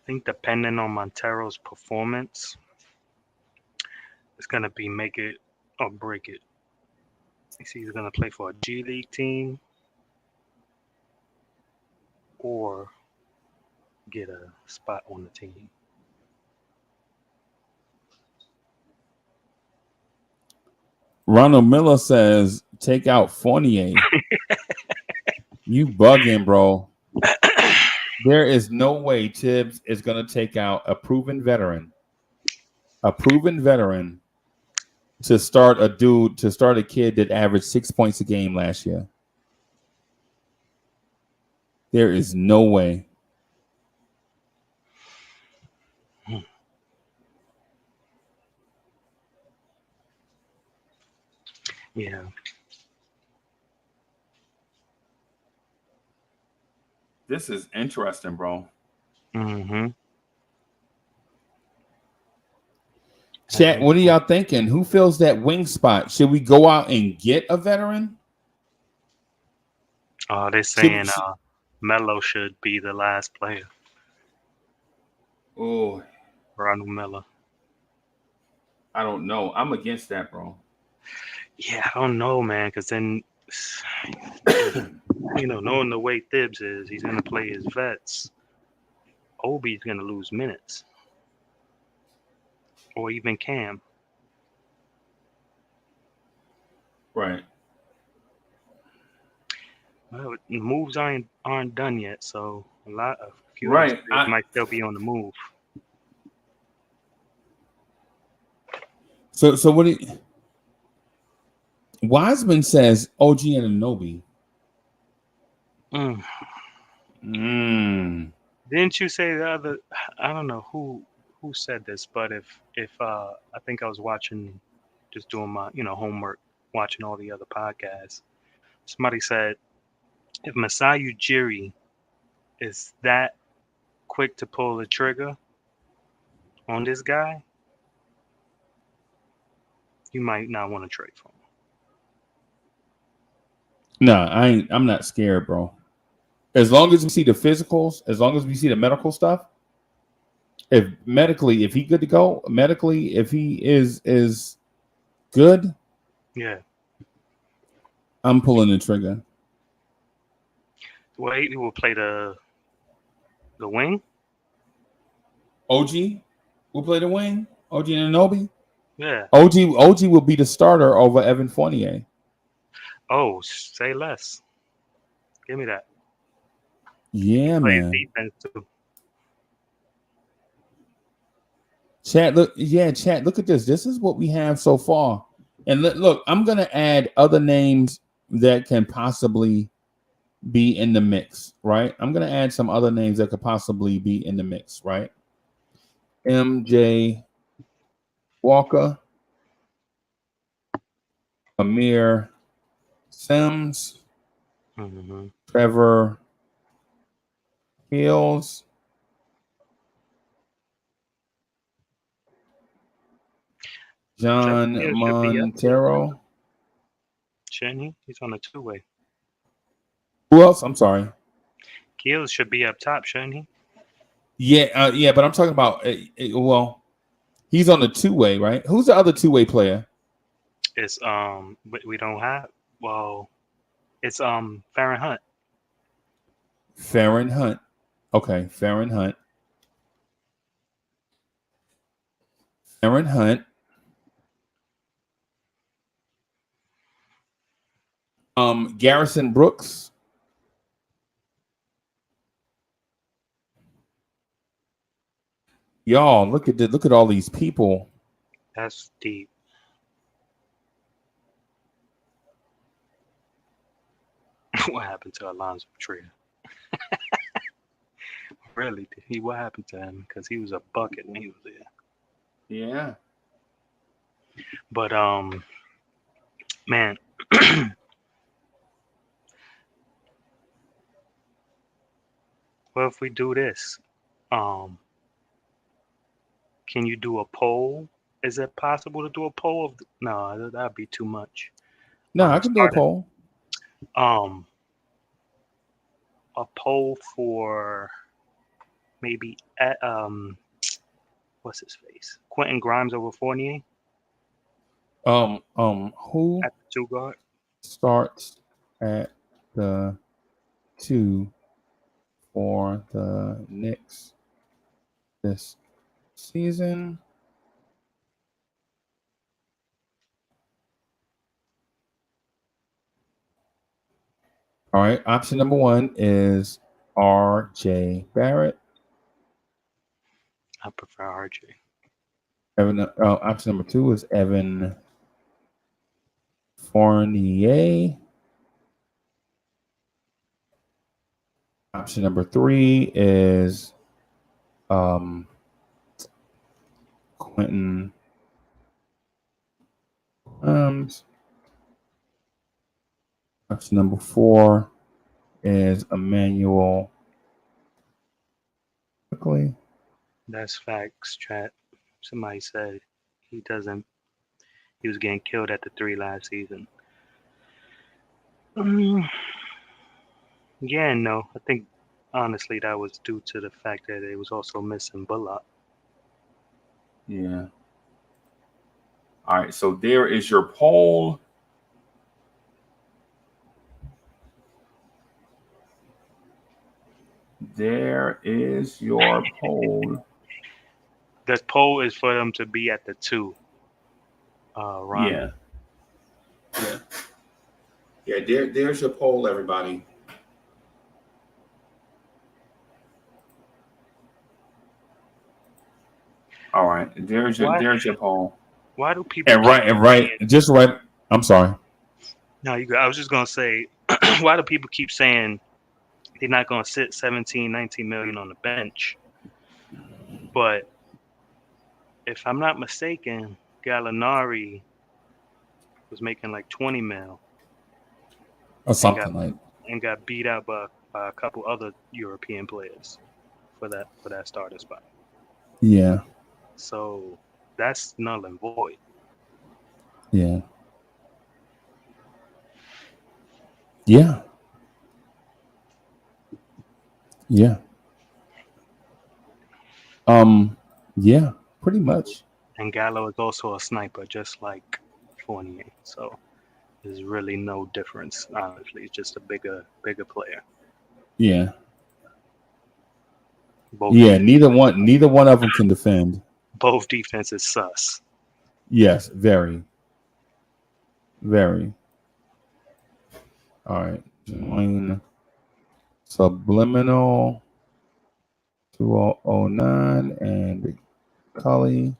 think depending on Montero's performance, it's gonna be make it or break it. He's either gonna play for a G League team or get a spot on the team. Ronald Miller says, take out Fournier. You bugging, bro. There is no way Tibbs is going to take out a proven veteran to start a kid that averaged 6 points a game last year. There is no way. Yeah. This is interesting, bro. Mm-hmm. Chat, what are y'all thinking? Who fills that wing spot? Should we go out and get a veteran? They're saying Melo should be the last player. Oh, Ronald Miller. I don't know. I'm against that, bro. Yeah, I don't know, man, because then, knowing the way Thibs is, he's going to play his vets. Obi's going to lose minutes. Or even Cam. Right. Well, moves aren't done yet, so a few Right. might still be on the move. So what do you, Wiseman says OG Anunoby. Didn't you say the other? I don't know who said this, but if I think I was watching, just doing my homework, watching all the other podcasts. Somebody said if Masai Ujiri is that quick to pull the trigger on this guy, you might not want to trade for him. No, I'm not scared, bro. As long as we see the physicals, as long as we see the medical stuff, if he good to go, if he is good, Yeah. I'm pulling the trigger. Well, he will play the wing. OG will play the wing. OG Anunoby. Yeah. OG will be the starter over Evan Fournier. Oh, say less. Give me that. Yeah, man. Defense too. Chat, look at this. This is what we have so far. And look, I'm gonna add other names that can possibly be in the mix, right? I'm gonna add some other names that could possibly be in the mix, right? MJ Walker, Amir Sims, Trevor Keels, John Montero. Shouldn't he? He's on a two-way. Who else? I'm sorry. Keels should be up top, shouldn't he? Yeah, but I'm talking about. Well, he's on the two-way, right? Who's the other two-way player? It's we don't have. Well, it's Feron Hunt. Feron Hunt. Okay, Feron Hunt. Feron Hunt. Garrison Brooks. Y'all, look at all these people. That's deep. What happened to Alonzo Trier? Really? What happened to him? Because he was a bucket when he was there. Yeah. But man, well, if we do this, um, can you do a poll? Is it possible to do a poll of? No, that'd be too much. No, I can do a poll. Um, a poll for maybe at what's his face? Quentin Grimes over Fournier Who at the 2 guard. starts at the 2 for the Knicks this season? All right. Option number 1 is R.J. Barrett. I prefer RJ. Option number 2 is Evan Fournier. Option number 3 is Quentin Grimes. Option number 4 is Emmanuel Quickly. That's facts, chat. Somebody said he doesn't. He was getting killed at the 3 last season. Yeah, no. I think honestly that was due to the fact that it was also missing Bullock. Yeah. All right. So there is your poll. There is your poll. The poll is for them to be at the 2. Ron. Yeah. There's your poll, everybody. All right. There's your poll. Why do people? Just right. I'm sorry. No, you. I was just gonna say, why do people keep saying they're not gonna sit 17, 19 million on the bench? But if I'm not mistaken, Gallinari was making like 20 mil. Or something and got beat out by a couple other European players for that starting spot. Yeah. So that's null and void. Yeah. Yeah. Yeah. Yeah, pretty much. And Gallo is also a sniper, just like Fournier. So there's really no difference, honestly. It's just a bigger player. Yeah. Neither one of them can defend. Both defenses sus. Yes, very. Very. All right. Join Subliminal 2009 and Cully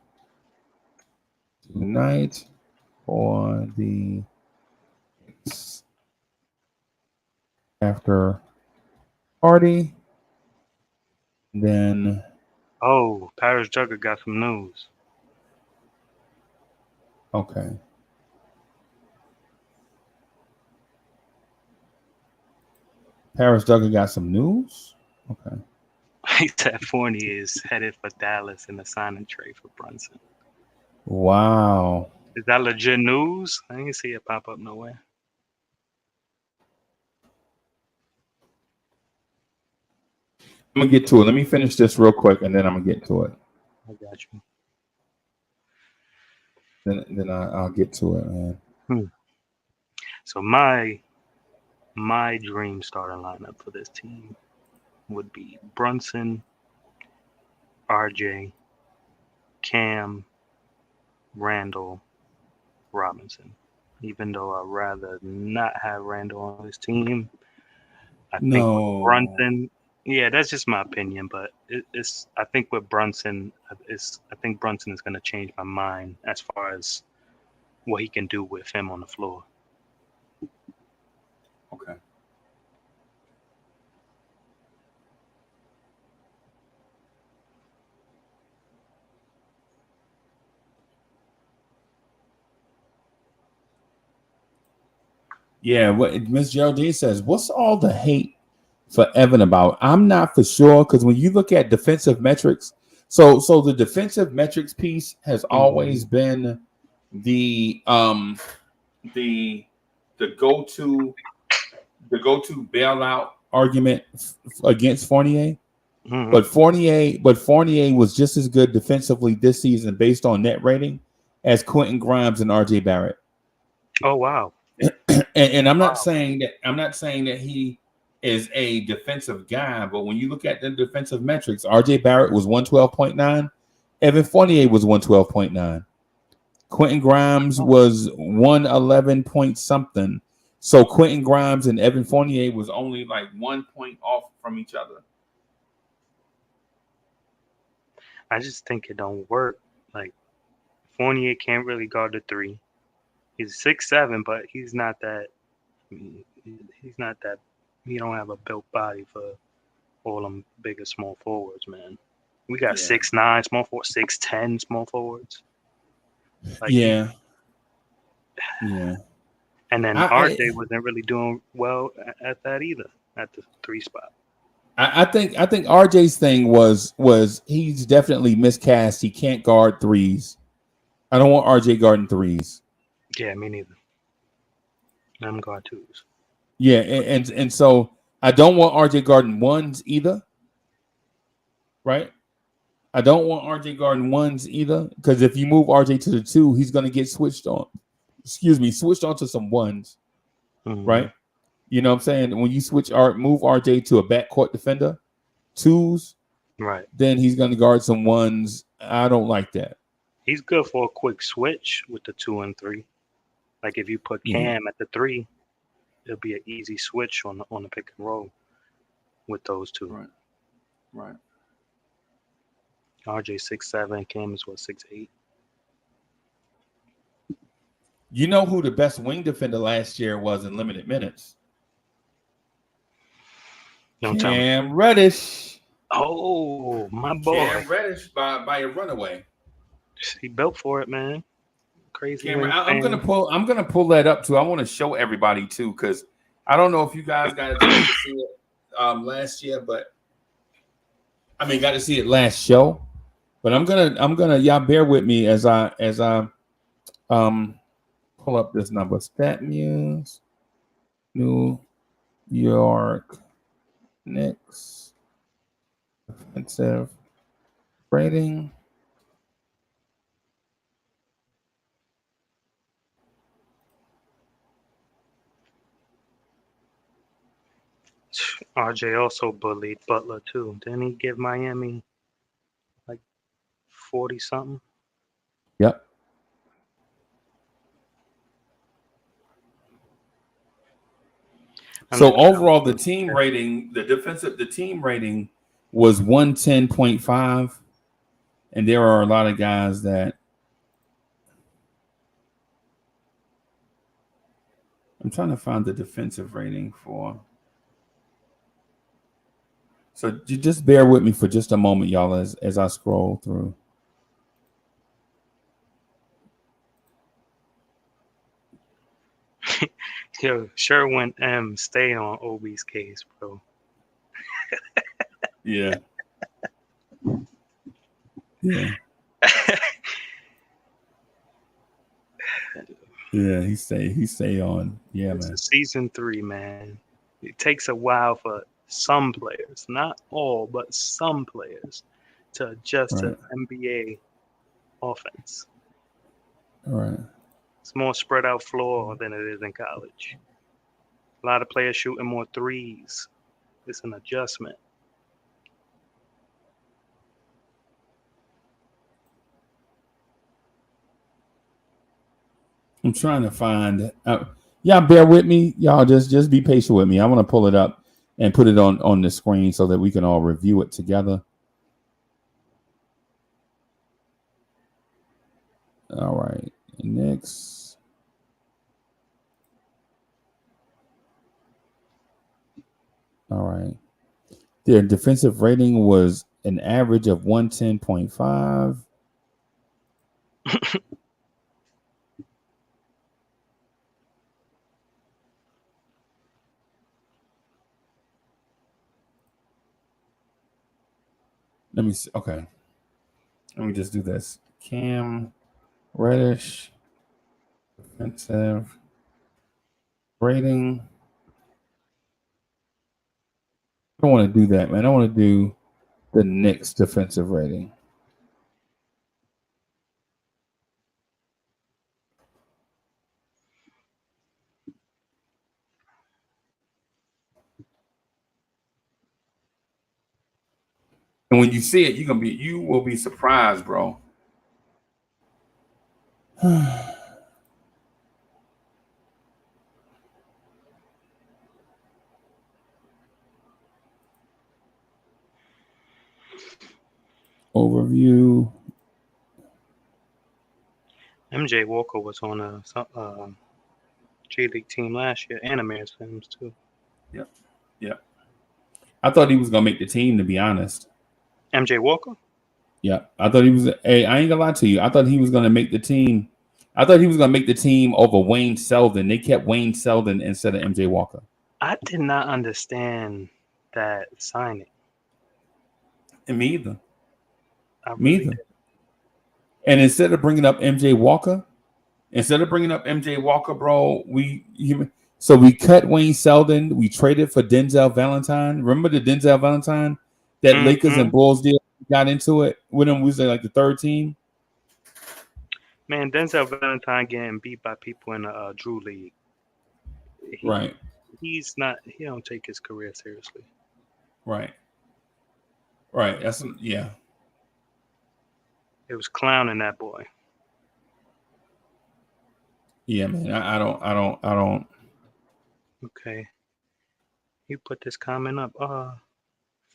tonight for the after party. Then Paris Jugger got some news. Okay. Paris Duggan got some news? Okay. He said Fournier is headed for Dallas in the signing trade for Brunson. Wow. Is that legit news? I didn't see it pop up nowhere. I'm going to get to it. Let me finish this real quick, and then I'm going to get to it. I got you. Then I'll get to it, man. So my dream starting lineup for this team would be Brunson, RJ, Cam, Randall, Robinson. Even though I'd rather not have Randall on this team, I think with Brunson. Yeah, that's just my opinion, but it's. I think with Brunson, I think Brunson is going to change my mind as far as what he can do with him on the floor. Okay. Yeah, what Miss Geraldine says, what's all the hate for Evan about? I'm not for sure, because when you look at defensive metrics, so the defensive metrics piece has always been the the go-to bailout argument against Fournier. But Fournier was just as good defensively this season based on net rating as Quentin Grimes and RJ Barrett. Oh wow. And I'm not saying that he is a defensive guy, but when you look at the defensive metrics, RJ Barrett was 112.9, Evan Fournier was 112.9, Quentin Grimes was 111 point something. So Quentin Grimes and Evan Fournier was only like 1 point off from each other. I just think it don't work. Like Fournier can't really guard the three. He's 6'7", but he's not that. He's not that. He don't have a built body for all them bigger small forwards, man. We got 6'9" small forwards, 6'10" small forwards. Like yeah. And then RJ wasn't really doing well at that either, at the three spot. I think RJ's thing was he's definitely miscast. He can't guard threes. I don't want RJ guarding threes. Yeah, me neither. I'm guard twos. Yeah, and so I don't want RJ guarding ones either. Right? I don't want RJ guarding ones either, because if you move RJ to the two, he's going to get switched on. Switched on to some ones. Right? You know what I'm saying? When you move RJ to a backcourt defender, twos, right? Then he's going to guard some ones. I don't like that. He's good for a quick switch with the 2 and 3. Like if you put Cam at the 3, it'll be an easy switch on the pick and roll with those two. Right. RJ 6'7", Cam is 6'8". You know who the best wing defender last year was in limited minutes? Cam Reddish. Oh, my boy. Cam Reddish by a runaway. He built for it, man. Crazy. I'm gonna pull that up too. I want to show everybody too, because I don't know if you guys got a chance to see it last year, but got to see it last show. But I'm gonna y'all bear with me as I pull up this number. Stat News, New York Knicks defensive rating. RJ also bullied Butler too. Didn't he give Miami like 40 something? Yep. So overall, the team rating was 110.5, and there are a lot of guys that I'm trying to find the defensive rating for. So you just bear with me for just a moment, y'all, as I scroll through. Yo, Sherwin M. Stay on OB's case, bro. Yeah. Yeah, he stay on. Yeah, it's man. Season 3, man. It takes a while for some players, not all, but some players, to adjust to NBA offense. All right. It's more spread out floor than it is in college. A lot of players shooting more threes. It's an adjustment. I'm trying to find. Y'all bear with me. Y'all just be patient with me. I want to pull it up and put it on the screen so that we can all review it together. All right. Next. All right. Their defensive rating was an average of 110.5. Let me see. Okay. Let me just do this. Cam Reddish defensive rating. I don't want to do that, man. I want to do the Knicks defensive rating. And when you see it, you will be surprised, bro. Overview. MJ Walker was on a G League team last year, and Amir Sims too. Yep. Yep. I thought he was gonna make the team, to be honest. MJ Walker? Yeah. I thought he was hey, I ain't gonna lie to you. I thought he was gonna make the team. I thought he was gonna make the team over Wayne Selden. They kept Wayne Selden instead of MJ Walker. I did not understand that signing. And me either. I Me really either. did. And instead of bringing up MJ Walker, bro, so we cut Wayne Selden. We traded for Denzel Valentine. Remember the Denzel Valentine that Lakers and Bulls deal got into it with him? We was like the third team. Man, Denzel Valentine getting beat by people in the Drew League. Right. He's not. He don't take his career seriously. Right. Right. That's yeah. It was clowning that boy. Yeah, man. I don't. Okay. You put this comment up,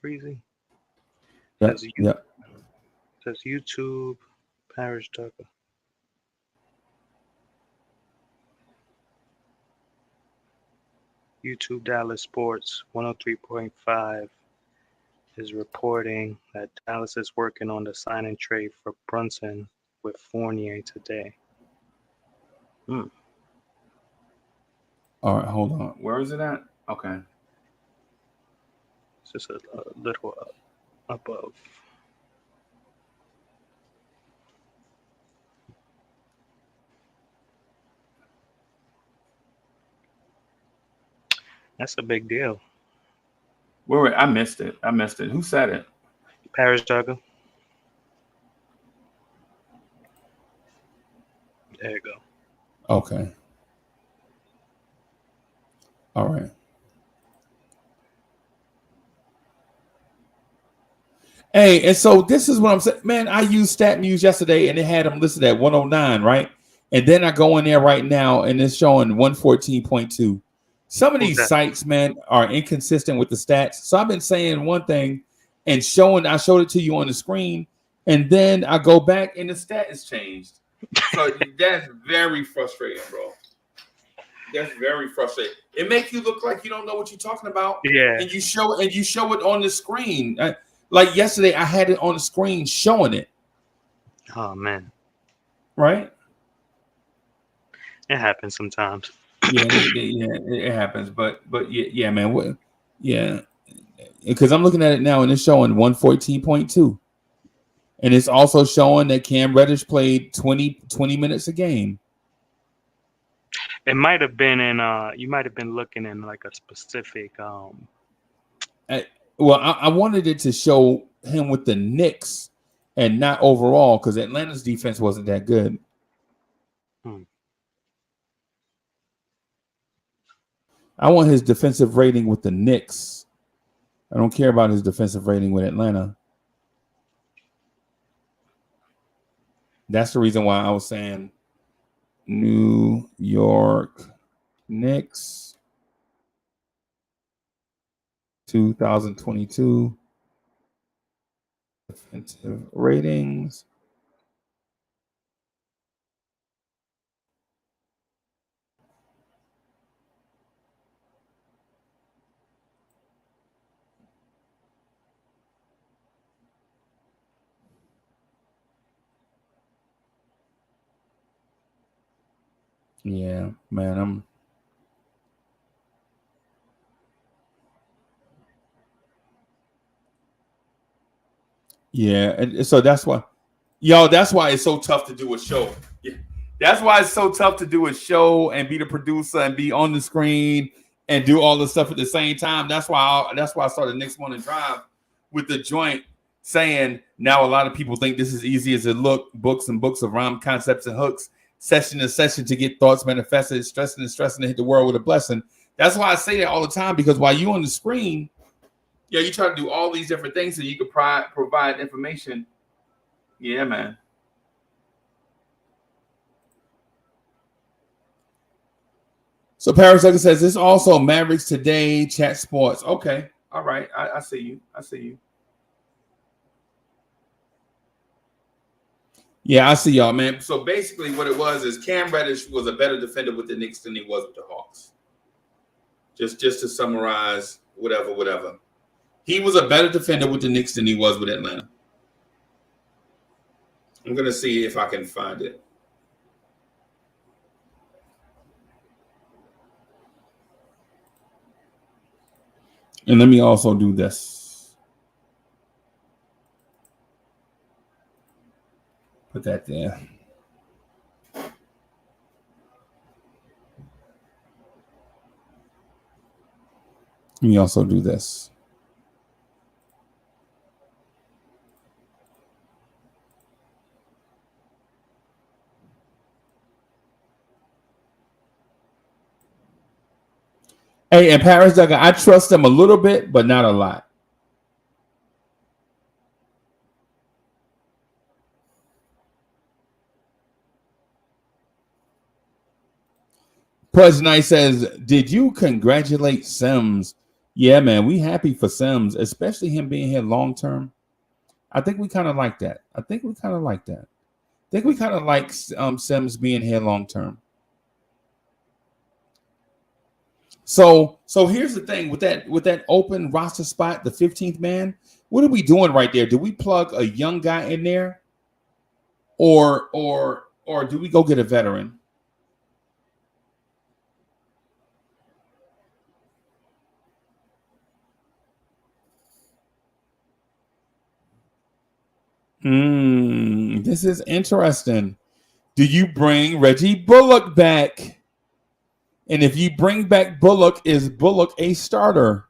Freezy. Yep. Says YouTube, Parish Tucker. YouTube Dallas Sports 103.5 is reporting that Dallas is working on the sign and trade for Brunson with Fournier today. All right, hold on. Where is it at? Okay. It's just a little above. That's a big deal. I missed it. Who said it? Parish Tucker. There you go. Okay. All right. Hey, and so this is what I'm saying. Man, I used Stat News yesterday and it had them listed at 109, right? And then I go in there right now and it's showing 114.2. Some of these sites, man, are inconsistent with the stats. So I've been saying one thing and I showed it to you on the screen, and then I go back and the stat is changed. So that's very frustrating, bro. That's very frustrating. It makes you look like you don't know what you're talking about. Yeah. And you show it on the screen. Like yesterday, I had it on the screen showing it. Oh man. Right? It happens sometimes. Yeah, it happens. But yeah, man. Yeah. Because I'm looking at it now and it's showing 114.2. And it's also showing that Cam Reddish played 20 minutes a game. It might have been in you might have been looking in like a specific I wanted it to show him with the Knicks and not overall because Atlanta's defense wasn't that good. I want his defensive rating with the Knicks. I don't care about his defensive rating with Atlanta. That's the reason why I was saying New York Knicks 2022 defensive ratings. Yeah, man, Yeah, and so that's why, that's why it's so tough to do a show. Yeah. That's why it's so tough to do a show and be the producer and be on the screen and do all the stuff at the same time. That's why I started Knicks Morning Drive with the joint saying now a lot of people think this is easy as it look. Books and books of rhyme concepts and hooks, session to session to get thoughts manifested, stressing and stressing to hit the world with a blessing. That's why I say that all the time, because while you on the screen, you try to do all these different things so you could provide information. Yeah, man. So Paris Sucker says this also Mavericks Today Chat Sports. Okay, all right. I see you. Yeah, I see y'all, man. So basically, what it was is Cam Reddish was a better defender with the Knicks than he was with the Hawks. Just to summarize, whatever. He was a better defender with the Knicks than he was with Atlanta. I'm gonna see if I can find it. And let me also do this. Put that there. Let me also do this. Hey, and Paris Duggar, I trust them a little bit, but not a lot. Pudge Knight says, did you congratulate Sims? Yeah, man, we happy for Sims, especially him being here long term. I think we kind of like that. I think we kind of like Sims being here long term. So here's the thing with that open roster spot, the 15th man. What are we doing right there? Do we plug a young guy in there, or do we go get a veteran? This is interesting. Do you bring Reggie Bullock back? And if you bring back Bullock, is Bullock a starter?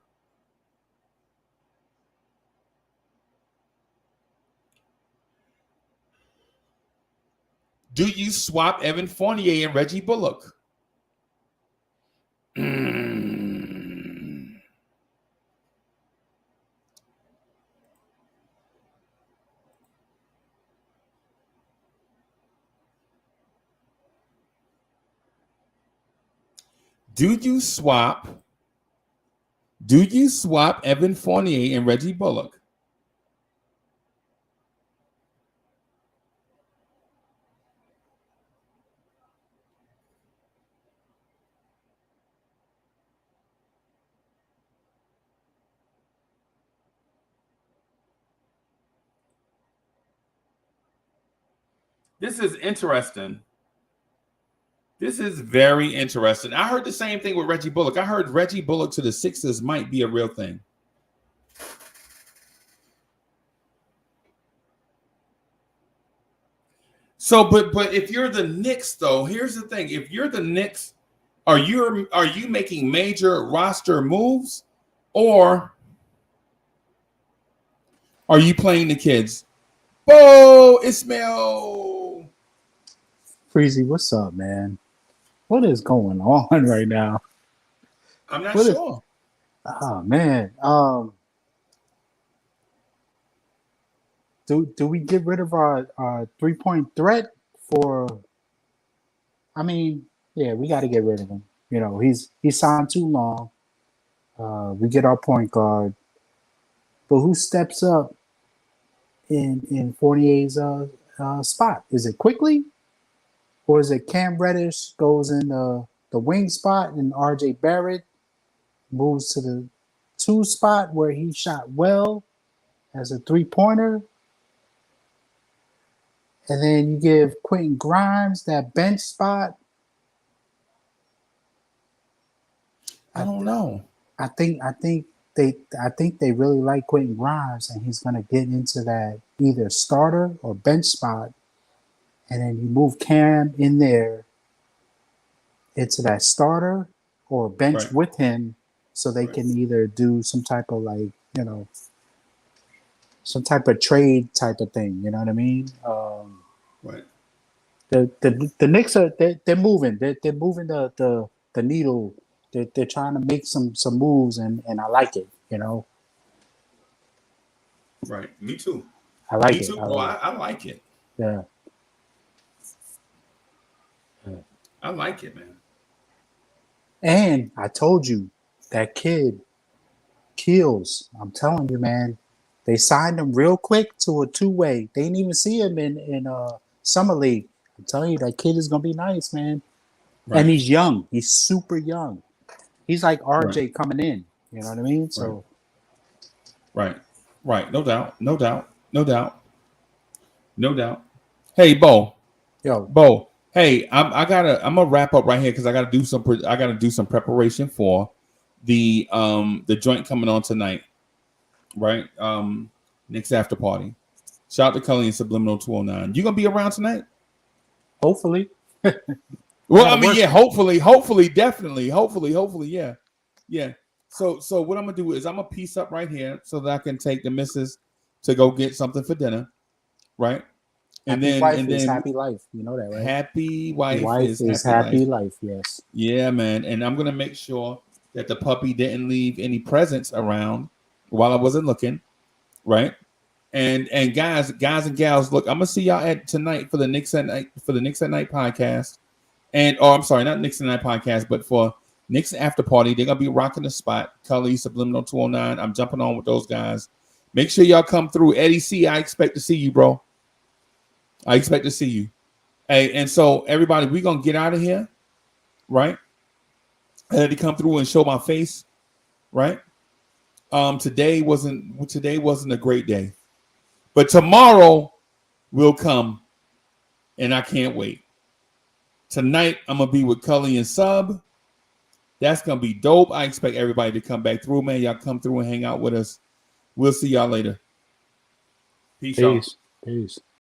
Do you swap Evan Fournier and Reggie Bullock? Do you swap Evan Fournier and Reggie Bullock? This is interesting. This is very interesting. I heard the same thing with Reggie Bullock. I heard Reggie Bullock to the Sixers might be a real thing. So, but if you're the Knicks, though, here's the thing. If you're the Knicks, are you making major roster moves, or are you playing the kids? Bo Ismail. Freezy, what's up, man? What is going on right now? I'm not sure. Oh man. Do we get rid of our 3-point threat for? I mean, yeah, we got to get rid of him. You know, he's signed too long. We get our point guard, but who steps up in Fournier's spot? Is it Quickly? Or is it Cam Reddish goes in the wing spot and RJ Barrett moves to the 2 spot where he shot well as a 3-pointer? And then you give Quentin Grimes that bench spot. I don't know. I think I think they really like Quentin Grimes, and he's gonna get into that either starter or bench spot, and then you move Cam in there into that starter or bench Right. with him, so they Right. can either do some type of like some type of trade type of thing. You know what I mean? Right. The Knicks are they're moving. They're moving the needle. They're trying to make some moves, and I like it. You know, Right. Me too. I like Me it. too, I bro. like it. I like it. Yeah. I like it, man. And I told you that kid, Keels. I'm telling you, man. They signed him real quick to a 2-way. They didn't even see him in summer league. I'm telling you, that kid is gonna be nice, man. Right. And he's young. He's super young. He's like RJ Right. coming in. You know what I mean? Right. So Right. Right. No doubt. No doubt. No doubt. No doubt. Hey, Bo. yo, Hey, I'm gonna wrap up right here because I gotta do some preparation for the joint coming on tonight. Right. Knicks after party. Shout out to Cully and Subliminal 209. You gonna be around tonight? hopefully. Well, gotta I mean, work. yeah, hopefully, definitely, hopefully, yeah, yeah. So what I'm gonna do is I'm gonna piece up right here so that I can take the missus to go get something for dinner, right? And Happy then wife is happy life. You know that, right? happy wife, Wife is happy happy life. life. Yes. Yeah, man. And I'm gonna make sure that the puppy didn't leave any presents around while I wasn't looking, right? And guys and gals, look, I'm gonna see y'all at tonight for the Knicks at Night podcast. And I'm sorry, not Knicks at Night podcast, but for Knicks after party, they're gonna be rocking the spot. Cully, Subliminal 209. I'm jumping on with those guys. Make sure y'all come through. Eddie C, I expect to see you, bro. I expect to see you. Hey, and so everybody, we're gonna get out of here, right? I had to come through and show my face, right? Today wasn't a great day. But tomorrow will come, and I can't wait. Tonight, I'm going to be with Cully and Sub. That's going to be dope. I expect everybody to come back through, man. Y'all come through and hang out with us. We'll see y'all later. Peace, y'all. Peace. Peace.